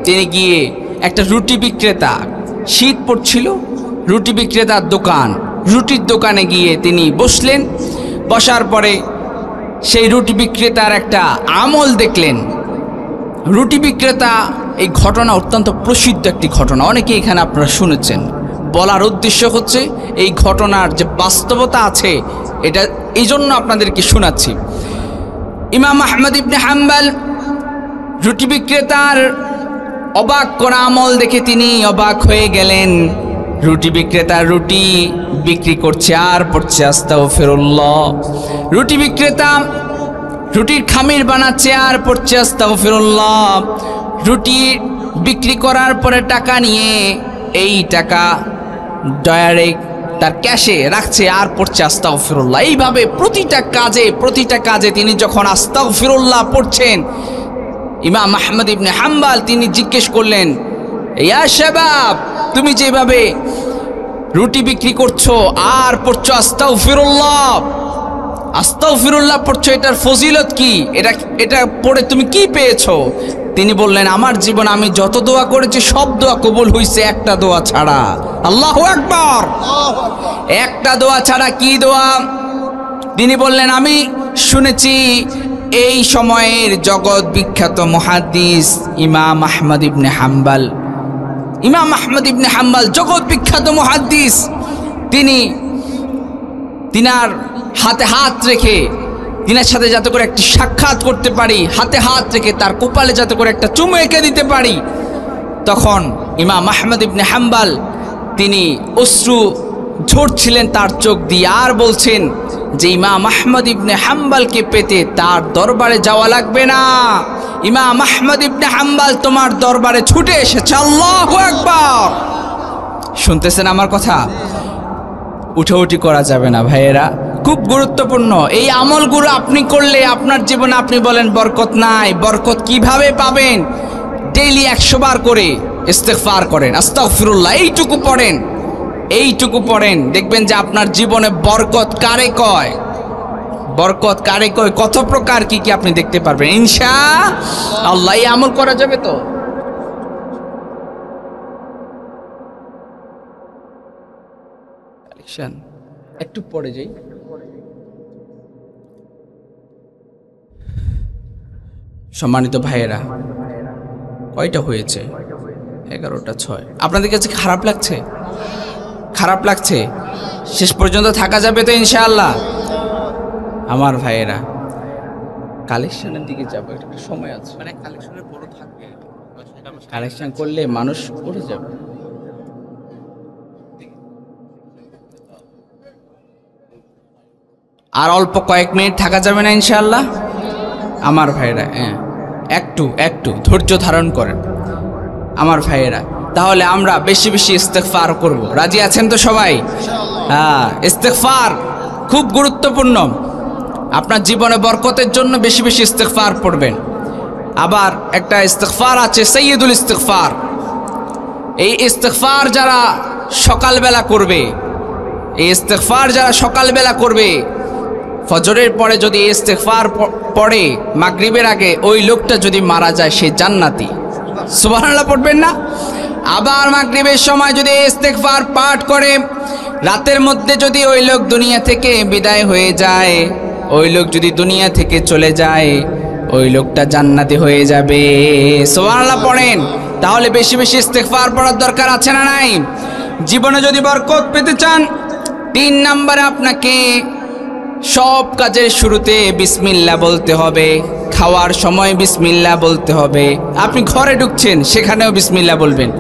Speaker 1: তিনি গিয়ে একটা রুটি বিক্রেতা, শীত পড়ছিল, রুটি বিক্রেতার দোকান, রুটির দোকানে গিয়ে তিনি বসলেন। বসার পরে সেই রুটি বিক্রেতার একটা আমল দেখলেন। রুটি বিক্রেতা, এই ঘটনা অত্যন্ত প্রসিদ্ধ একটি ঘটনা, অনেকে এখানে আপনারা শুনেছেন। বলার উদ্দেশ্য হচ্ছে এই ঘটনার যে বাস্তবতা আছে এটা এই জন্য আপনাদেরকে শোনাচ্ছি। ইমাম আহমদ ইবনে হাম্বল রুটি বিক্রেতার অবাক করা আমল দেখে তিনি অবাক হয়ে গেলেন। রুটি বিক্রেতা রুটি বিক্রি করছে আর পড়ছে আস্তাগফিরুল্লাহ। রুটি বিক্রেতা রুটির খামির বানাচ্ছে আর পড়ছে আস্তাগফিরুল্লাহ। রুটি বিক্রি করার পরে টাকা নিয়ে এই টাকা ডাইরেক্ট তার ক্যাশে রাখছে আর পড়ছে আস্তাগফিরুল্লাহ। এইভাবে প্রতিটা কাজে তিনি যখন আস্তাগফিরুল্লাহ পড়ছেন, ইমাম আহমদ ইবনে হাম্বল তিনি জিজ্ঞেস করলেন, ইয়া শাবাব, তুমি যেভাবে রুটি বিক্রি করছো আর পড়ছো আস্তাগফিরুল্লাহ, আস্তাগফিরুল্লাহ পড়ছো, এটার ফজিলত কি? এটা পড়ে তুমি কি পেয়েছো? তিনি বললেন, আমার জীবন আমি যত দোয়া করেছি সব দোয়া কবুল হয়েছে একটা দোয়া ছাড়া। আল্লাহু আকবার। একটা দোয়া ছাড়া। কি দোয়া? তিনি বললেন, আমি শুনেছি এই সময়ের জগৎ বিখ্যাত মুহাদ্দিস ইমাম আহমদ ইবনে হাম্বল। ইমাম আহমদ ইবনে হাম্বল জগৎ বিখ্যাত মুহাদ্দিস। তিনার হাতে হাত রেখে, তিনার সাথে যাতে করে একটি সাক্ষাৎ করতে পারি, হাতে হাত রেখে তার কপালে যাতে করে একটা চুমু এঁকে দিতে পারি, তখন ইমাম আহমদ ইবনে হাম্বল তিনি অশ্রু ঝরছিলেন তার চোখ দিয়ে, আর বলছেন যে ইমাম আহমদ ইবনে হাম্বলকে পেতে তার দরবারে যাওয়া লাগবে না, ইমাম আহমদ ইবনে হাম্বল তোমার দরবারে ছুটে এসেছে। আল্লাহু আকবার। শুনতেছেন আমার কথা? উঠাউঠি করা যাবে না ভাইয়েরা, খুব গুরুত্বপূর্ণ। এই আমলগুলো আপনি করলে আপনার জীবনে আপনি বলেন বরকত নাই, বরকত কিভাবে পাবেন? ডেইলি 100 বার করে ইস্তেগফার করেন, আস্তাগফিরুল্লাহ এইটুকু পড়েন, দেখবেন যে আপনার জীবনে বরকত কারে কয়, বরকত কারে কয়, কত প্রকার কি কি আপনি দেখতে পারবেন ইনশাআল্লাহ। এই আমল করা যাবে তো? একটু পড়ে যাই। সম্মানিত ভাইয়েরা, কয়টা হয়েছে? 11:06। আপনাদের কাছে খারাপ লাগছে? খারাপ লাগছে? শেষ পর্যন্ত থাকা যাবে তো ইনশাআল্লাহ? আমার ভাইয়েরা, কালেকশনের দিকে যাবো, একটু সময় আছে, মানে কালেকশনের বড় থাকবে, কালেকশন করলে মানুষ উঠে যাবে। আর অল্প কয়েক মিনিট থাকা যাবে না ইনশাআল্লাহ? আমার ভাইয়েরা, একটু ধৈর্য ধারণ করেন আমার ভাইয়েরা। তাহলে আমরা বেশি বেশি ইস্তেগফার করব। রাজি আছেন তো সবাই? হ্যাঁ, ইস্তেগফার খুব গুরুত্বপূর্ণ। আপনার জীবনে বরকতের জন্য বেশি বেশি ইস্তেগফার পড়বেন। আবার একটা ইস্তেগফার আছে সাইয়্যিদুল ইস্তেগফার। এই ইস্তেগফার যারা সকালবেলা করবে, এই ইস্তেগফার যারা সকালবেলা করবে, ফজরের পরে যদি ইস্তেগফার পড়ে মাগরিবের আগে, ওই লোকটা যদি মারা যায় সে জান্নাতি। সুবহানাল্লাহ পড়বেন না? আবার মাগরিবের সময় যদি ইস্তেগফার পাঠ করে রাতের মধ্যে যদি ওই লোক দুনিয়া থেকে বিদায় হয়ে যায়, ওই লোক যদি দুনিয়া থেকে চলে যায়, ওই লোকটা জান্নাতি হয়ে যাবে। সুবহানাল্লাহ পড়েন। তাহলে বেশি বেশি ইস্তেগফার পড়ার দরকার আছে না নাই? জীবনে যদি বরকত পেতে চান, 3 নম্বরে আপনাকে সব কাজের শুরুতে বিসমিল্লাহ বলতে হবে। খাওয়ার সময় বিসমিল্লাহ বলতে হবে। আপনি ঘরে ঢুকছেন, সেখানেও বিসমিল্লাহ বলবেন।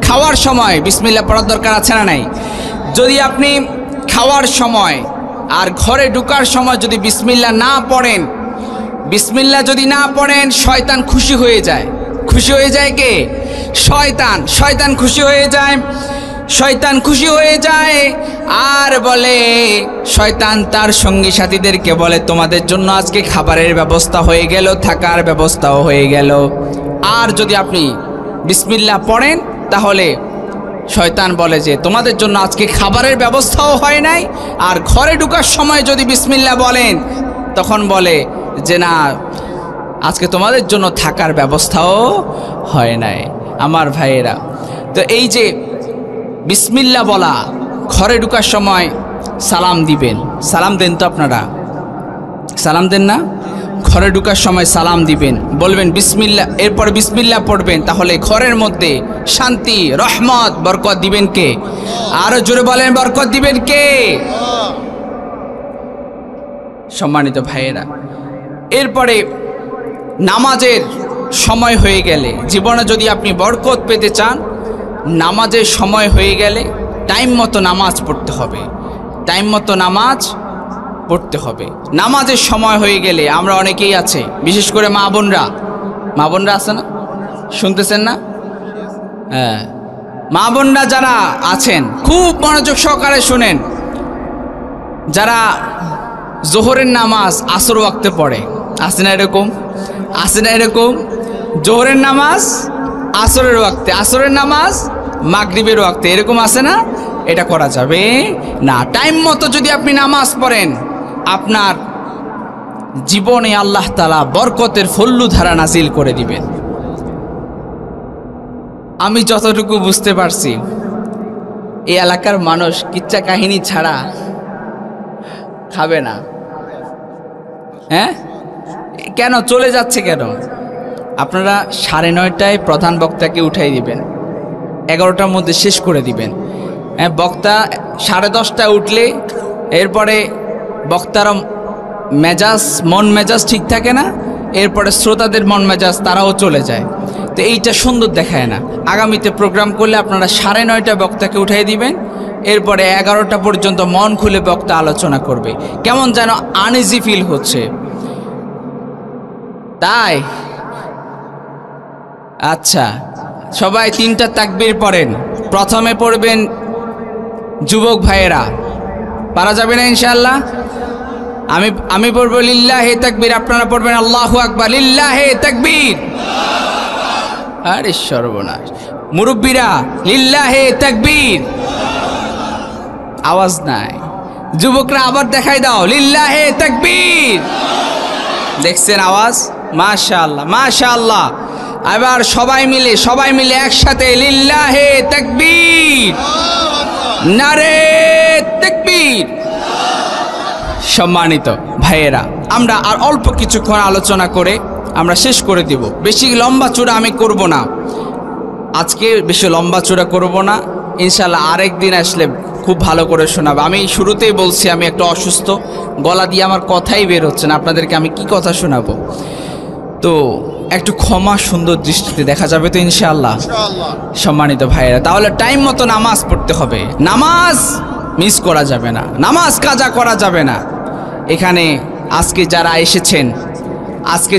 Speaker 1: খাওয়ার সময় বিসমিল্লাহ পড়ার দরকার আছে না নাই? যদি আপনি খাওয়ার সময় আর ঘরে ঢুকার সময় যদি বিসমিল্লাহ না পড়েন, বিসমিল্লাহ যদি না পড়েন, শয়তান খুশি হয়ে যায়। খুশি হয়ে যায় কে? শয়তান খুশি হয়ে যায়। শয়তান খুশি হয়ে যায় আর বলে, শয়তান তার সঙ্গী সাথীদেরকে বলে, তোমাদের জন্য আজকে খাবারের ব্যবস্থা হয়ে গেল, থাকার ব্যবস্থাও হয়ে গেল। আর যদি আপনি বিসমিল্লাহ পড়েন, তাহলে শয়তান বলে যে তোমাদের জন্য আজকে খাবারের ব্যবস্থাও হয় নাই, আর ঘরে ঢোকার সময় যদি বিসমিল্লাহ বলেন, তখন বলে যে না, আজকে তোমাদের জন্য থাকার ব্যবস্থাও হয় নাই। আমার ভাইয়েরা, তো এই যে বিসমিল্লাহ বলা, ঘরে ঢোকার সময় সালাম দিবেন। সালাম দেন তো আপনারা? সালাম দেন না? ঘরে ঢোকার সময় সালাম দিবেন, বলবেন বিসমিল্লাহ, এরপরে বিসমিল্লাহ পড়বেন। তাহলে ঘরের মধ্যে শান্তি, রহমত, বরকত দিবেন কে? আরো জোরে বলেন, বরকত দিবেন কে? সম্মানিত ভাইয়েরা, এরপরে নামাজের সময় হয়ে গেলে, জীবনে যদি আপনি বরকত পেতে চান, নামাজের সময় হয়ে গেলে টাইম মতো নামাজ পড়তে হবে। টাইম মতো নামাজ পড়তে হবে। নামাজের সময় হয়ে গেলে আমরা অনেকেই আছে, বিশেষ করে মা বোনরা আছে না? শুনতেছেন না? হ্যাঁ, মা বোনরা যারা আছেন খুব মনোযোগ সহকারে শুনেন। যারা জোহরের নামাজ আসর ওয়াক্তে পড়ে, আছে না এরকম? আছে না এরকম? জোহরের নামাজ আসরের ওয়াক্তে, আসরের নামাজ মাগরিবের ওয়াক্তে, এরকম আছে না? এটা করা যাবে না। টাইম মতো যদি আপনি নামাজ পড়েন, আপনার জীবনে আল্লাহ তাআলা বরকতের ফল্লুধারা নাজিল করে দিবেন। আমি যতটুকু বুঝতে পারছি, এই এলাকার মানুষ কিচ্ছা কাহিনী ছাড়া খাবে না। হ্যাঁ, কেন চলে যাচ্ছে কেন? আপনারা 9:30টায় প্রধান বক্তাকে উঠাই দিবেন, 11টার মধ্যে শেষ করে দিবেন। বক্তা 10:30টায় উঠলে এরপরে বক্তার মন মেজাজ ঠিক থাকে না, এরপরে শ্রোতাদের মন মেজাজ তারাও চলে যায়। তো এইটা সুন্দর দেখায় না। আগামীতে প্রোগ্রাম করলে আপনারা 9:30টায় বক্তাকে উঠাই দিবেন, এরপরে 11টা পর্যন্ত মন খুলে বক্তা আলোচনা করবে। কেমন যেন আনইজি ফিল হচ্ছে, তাই? আচ্ছা, সবাই 3টা তাকবীর পড়েন। প্রথমে পড়বেন যুবক ভাইয়েরা, পারা যাবে না ইনশাআল্লাহ? আমি পড়ব লিল্লাহে তাকবীর, আপনারা পড়বেন আল্লাহু আকবার। লিল্লাহে তাকবীর। আরে সর্বনাশ, মুরব্বীরা লিল্লাহে তাকবীর, আওয়াজ নাই। যুবকরা আবার দেখাই দাও, লিল্লাহে তাকবীর। দেখছেন আওয়াজ? মাশাআল্লাহ মাশাআল্লাহ। এবার সবাই মিলে একসাথে লিল্লাহে তাকবীর, নারে তাকবীর। সম্মানিত ভাইয়েরা, আমরা আর অল্প কিছুক্ষণ আলোচনা করে আমরা শেষ করে দিব। বেশি লম্বা চূড়া আমি করব না আজকে, বেশি লম্বা চূড়া করব না ইনশাআল্লাহ। আরেক দিন আসলে খুব ভালো করে শোনাবো। আমি শুরুতেই বলছি আমি একটু অসুস্থ, গলা দিয়ে আমার কথাই বের হচ্ছে না, আপনাদেরকে আমি কি কথা শোনাবো। তো একটু ক্ষমা সুন্দর দৃষ্টিতে দেখা যাবে তো ইনশাআল্লাহ? সম্মানিত ভাইয়েরা, তাহলে টাইম মতো নামাজ পড়তে হবে, নামাজ মিস করা যাবে না, নামাজ কাজা করা যাবে না। এখানে আজকে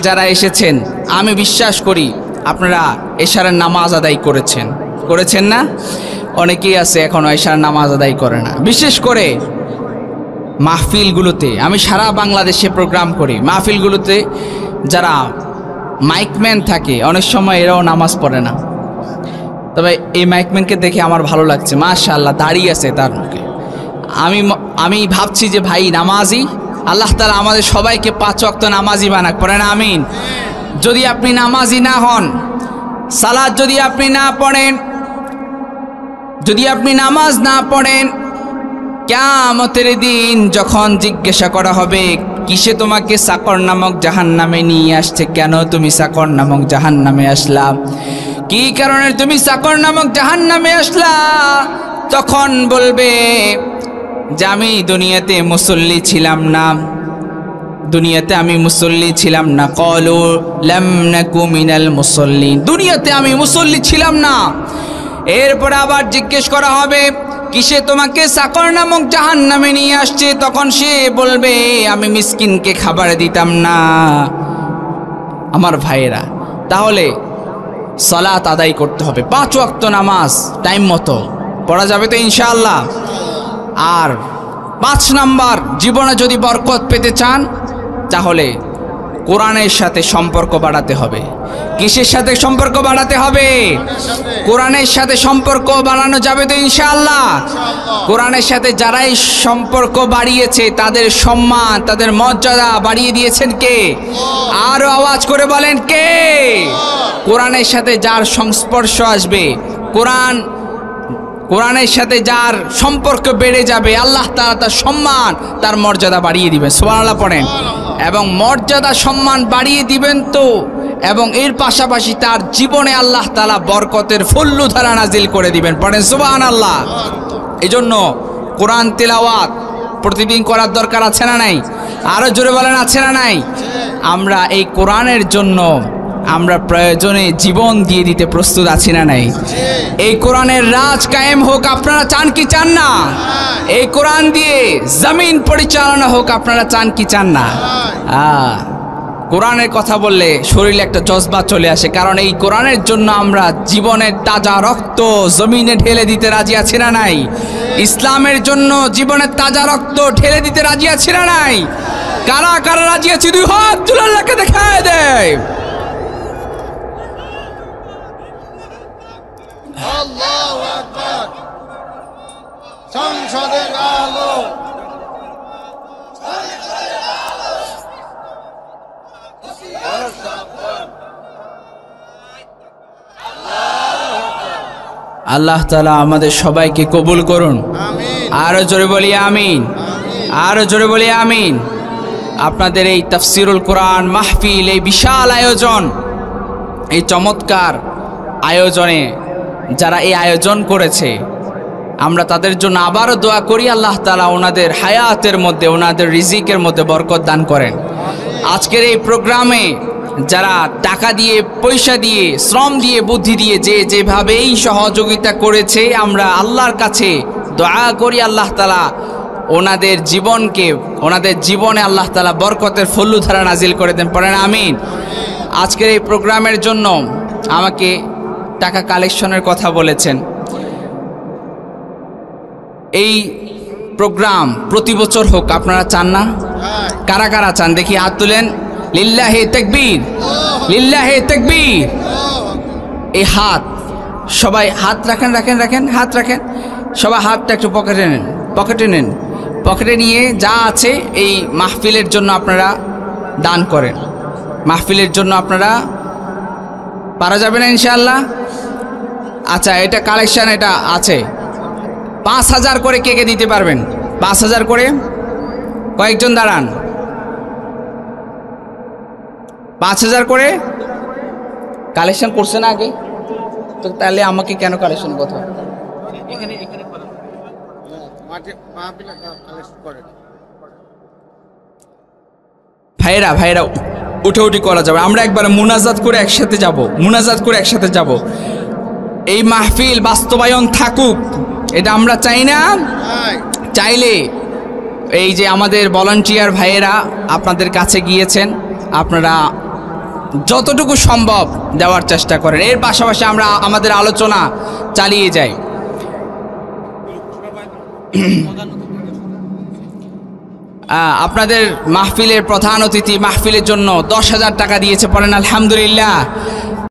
Speaker 1: যারা এসেছেন আমি বিশ্বাস করি আপনারা এশারের নামাজ আদায় করেছেন না? অনেকেই আছে এখনো এশার নামাজ আদায় করে না। বিশেষ করে মাহফিলগুলোতে, আমি সারা বাংলাদেশে প্রোগ্রাম করি, মাহফিলগুলোতে যারা মাইকম্যান থাকে অনেক সময় এরাও নামাজ পড়ে না। তবে এই মাইকম্যানকে দেখে আমার ভালো লাগছে, মাশাআল্লাহ দাঁড়িয়ে আছে তার মুখে। আমি ভাবছি যে ভাই নামাজি, আল্লাহ তাআলা আমাদের সবাইকে 5 ওয়াক্ত নামাজি বানাক, পড়েন আমিন। যদি আপনি নামাজি না হন, সালাত যদি আপনি না পড়েন, যদি আপনি নামাজ না পড়েন, কিয়ামতের দিন যখন জিজ্ঞাসা করা হবে কিসে তোমাকে সাকর নামক জাহান্নামে নিয়ে আসছে, কেন তুমি সাকর নামক জাহান্নামে আসলা, কি কারণে তুমি সাকর নামক জাহান্নামে আসলা, তখন বলবে যে আমি দুনিয়াতে মুসল্লি ছিলাম না, ক্বালু লাম নাকু মিনাল মুসল্লিন, দুনিয়াতে আমি মুসল্লি ছিলাম না। এরপর আবার জিজ্ঞেস করা হবে কিসে তোমাকে সাকর নামক জাহান্নামে নিয়ে আসছে, তখন সে বলবে আমি মিসকিনকে খাবার দিতাম না। আমার ভাইয়েরা, তাহলে সালাত আদায় করতে হবে, 5 ওয়াক্ত নামাজ টাইম মতো পড়া যাবে তো ইনশাআল্লাহ। আর 5 নাম্বার, জীবনে যদি বরকত পেতে চান তাহলে কোরআনের সাথে সম্পর্ক বাড়াতে হবে। কিসের সাথে সম্পর্ক বাড়াতে হবে? কোরআনের সাথে সম্পর্ক বাড়ানো যাবে তো ইনশাআল্লাহ। কোরআনের সাথে যারাই সম্পর্ক বাড়িয়েছে তাদের সম্মান, তাদের মর্যাদা বাড়িয়ে দিয়েছেন কে? আরো আওয়াজ করে বলেন কে? কোরআনের সাথে যার সংস্পর্শ আসবে, কোরআনের সাথে যার সম্পর্ক বেড়ে যাবে, আল্লাহ তাআলা তার সম্মান, তার মর্যাদা বাড়িয়ে দিবেন। সুবহানাল্লাহ পড়েন। এবং মর্যাদা সম্মান বাড়িয়ে দিবেন তো, এবং এর পাশাপাশি তার জীবনে আল্লাহ তাআলা বরকতের ফুল্লুধারা নাজিল করে দিবেন। পড়েন সুবহানাল্লাহ। এজন্য কোরআন তেলাওয়াত প্রতিদিন করার দরকার আছে না নাই? আরো জোরে বলেন আছে না নাই? আমরা এই কোরআনের জন্য আমরা প্রয়োজনে জীবন দিয়ে দিতে প্রস্তুত আছি না নাই? এই কোরআনের রাজ কায়েম হোক, আপনারা চান কি চান না? এই কোরআন দিয়ে জমিন পরিচালনা হোক, আপনারা চান কি চান না? কোরআনের কথা বললে শরীরে একটা জজবা চলে আসে, কারণ এই কোরআনের জন্য আমরা জীবনের তাজা রক্ত জমিনে ঢেলে দিতে রাজি আছি না নাই? ইসলামের জন্য জীবনের তাজা রক্ত ঢেলে দিতে রাজি আছি না নাই? কারা কারা রাজি আছি? 2 হাত তুলে আল্লাহকে দেখায় দেয়।
Speaker 2: আল্লাহু আকবার। সংসদের আলো,
Speaker 1: আল্লাহ তাআলা আমাদের সবাইকে কবুল করুন।
Speaker 2: আমিন।
Speaker 1: আরো জোরে বলি আমিন, আরো জোরে বলি আমিন। আপনাদের এই তাফসিরুল কোরআন মাহফিল, এই বিশাল আয়োজন, এই চমৎকার আয়োজনে যারা এই আয়োজন করেছে, আমরা তাদের জন্য আবারও দোয়া করি আল্লাহ তাআলা ওনাদের হায়াতের মধ্যে, ওনাদের রিজিকের মধ্যে বরকত দান করেন। আজকের এই প্রোগ্রামে যারা টাকা দিয়ে, পয়সা দিয়ে, শ্রম দিয়ে, বুদ্ধি দিয়ে যে যেভাবেই সহযোগিতা করেছে, আমরা আল্লাহর কাছে দোয়া করি আল্লাহ তাআলা ওনাদের জীবনকে, ওনাদের জীবনে আল্লাহ তাআলা বরকতের ফলুধারা নাজিল করে দেন, পড়েন আমিন। আজকের এই প্রোগ্রামের জন্য আমাকে টাকা কালেকশনের কথা বলেছেন। এই প্রোগ্রাম প্রতি বছর হোক, আপনারা চান না? কারা কারা চান দেখি হাত তুলেন। লিল্লাহে তাকবীর, লিল্লাহে তাকবীর। এই হাত সবাই হাত রাখেন, রাখেন, রাখেন, হাত রাখেন সবাই। হাতটা একটু পকেটে নেন, পকেটে নেন। পকেটে নিয়ে যা আছে এই মাহফিলের জন্য আপনারা দান করেন। মাহফিলের জন্য আপনারা পারা যাবে না ইনশাআল্লাহ? আচ্ছা, এটা কালেকশন, এটা আছে 5,000 করে। কে কে দিতে পারবেন? 5,000 করে কয়েকজন দাঁড়ান। 5,000 করে কালেকশন করছেন আগে তো, তাহলে আমাকে কেন কালেকশন কথা? এখানে ভাইরা ভাইরা উঠে উঠি করা যাবে। আমরা একবার মুনাজাত করে একসাথে যাব, মুনাজাত করে একসাথে যাব। এই মাহফিল বাস্তবায়ন থাকুক, এটা আমরা চাই না? চাইলে এই যে আমাদের ভলান্টিয়ার ভাইয়েরা আপনাদের কাছে গিয়েছেন, আপনারা যতটুকু সম্ভব দেওয়ার চেষ্টা করেন। এর পাশাপাশি আমরা আমাদের আলোচনা চালিয়ে যাই। আপনাদের মাহফিলের প্রধান অতিথি মাহফিলের জন্য 10,000 টাকা দিয়েছে, পড়েন আলহামদুলিল্লাহ।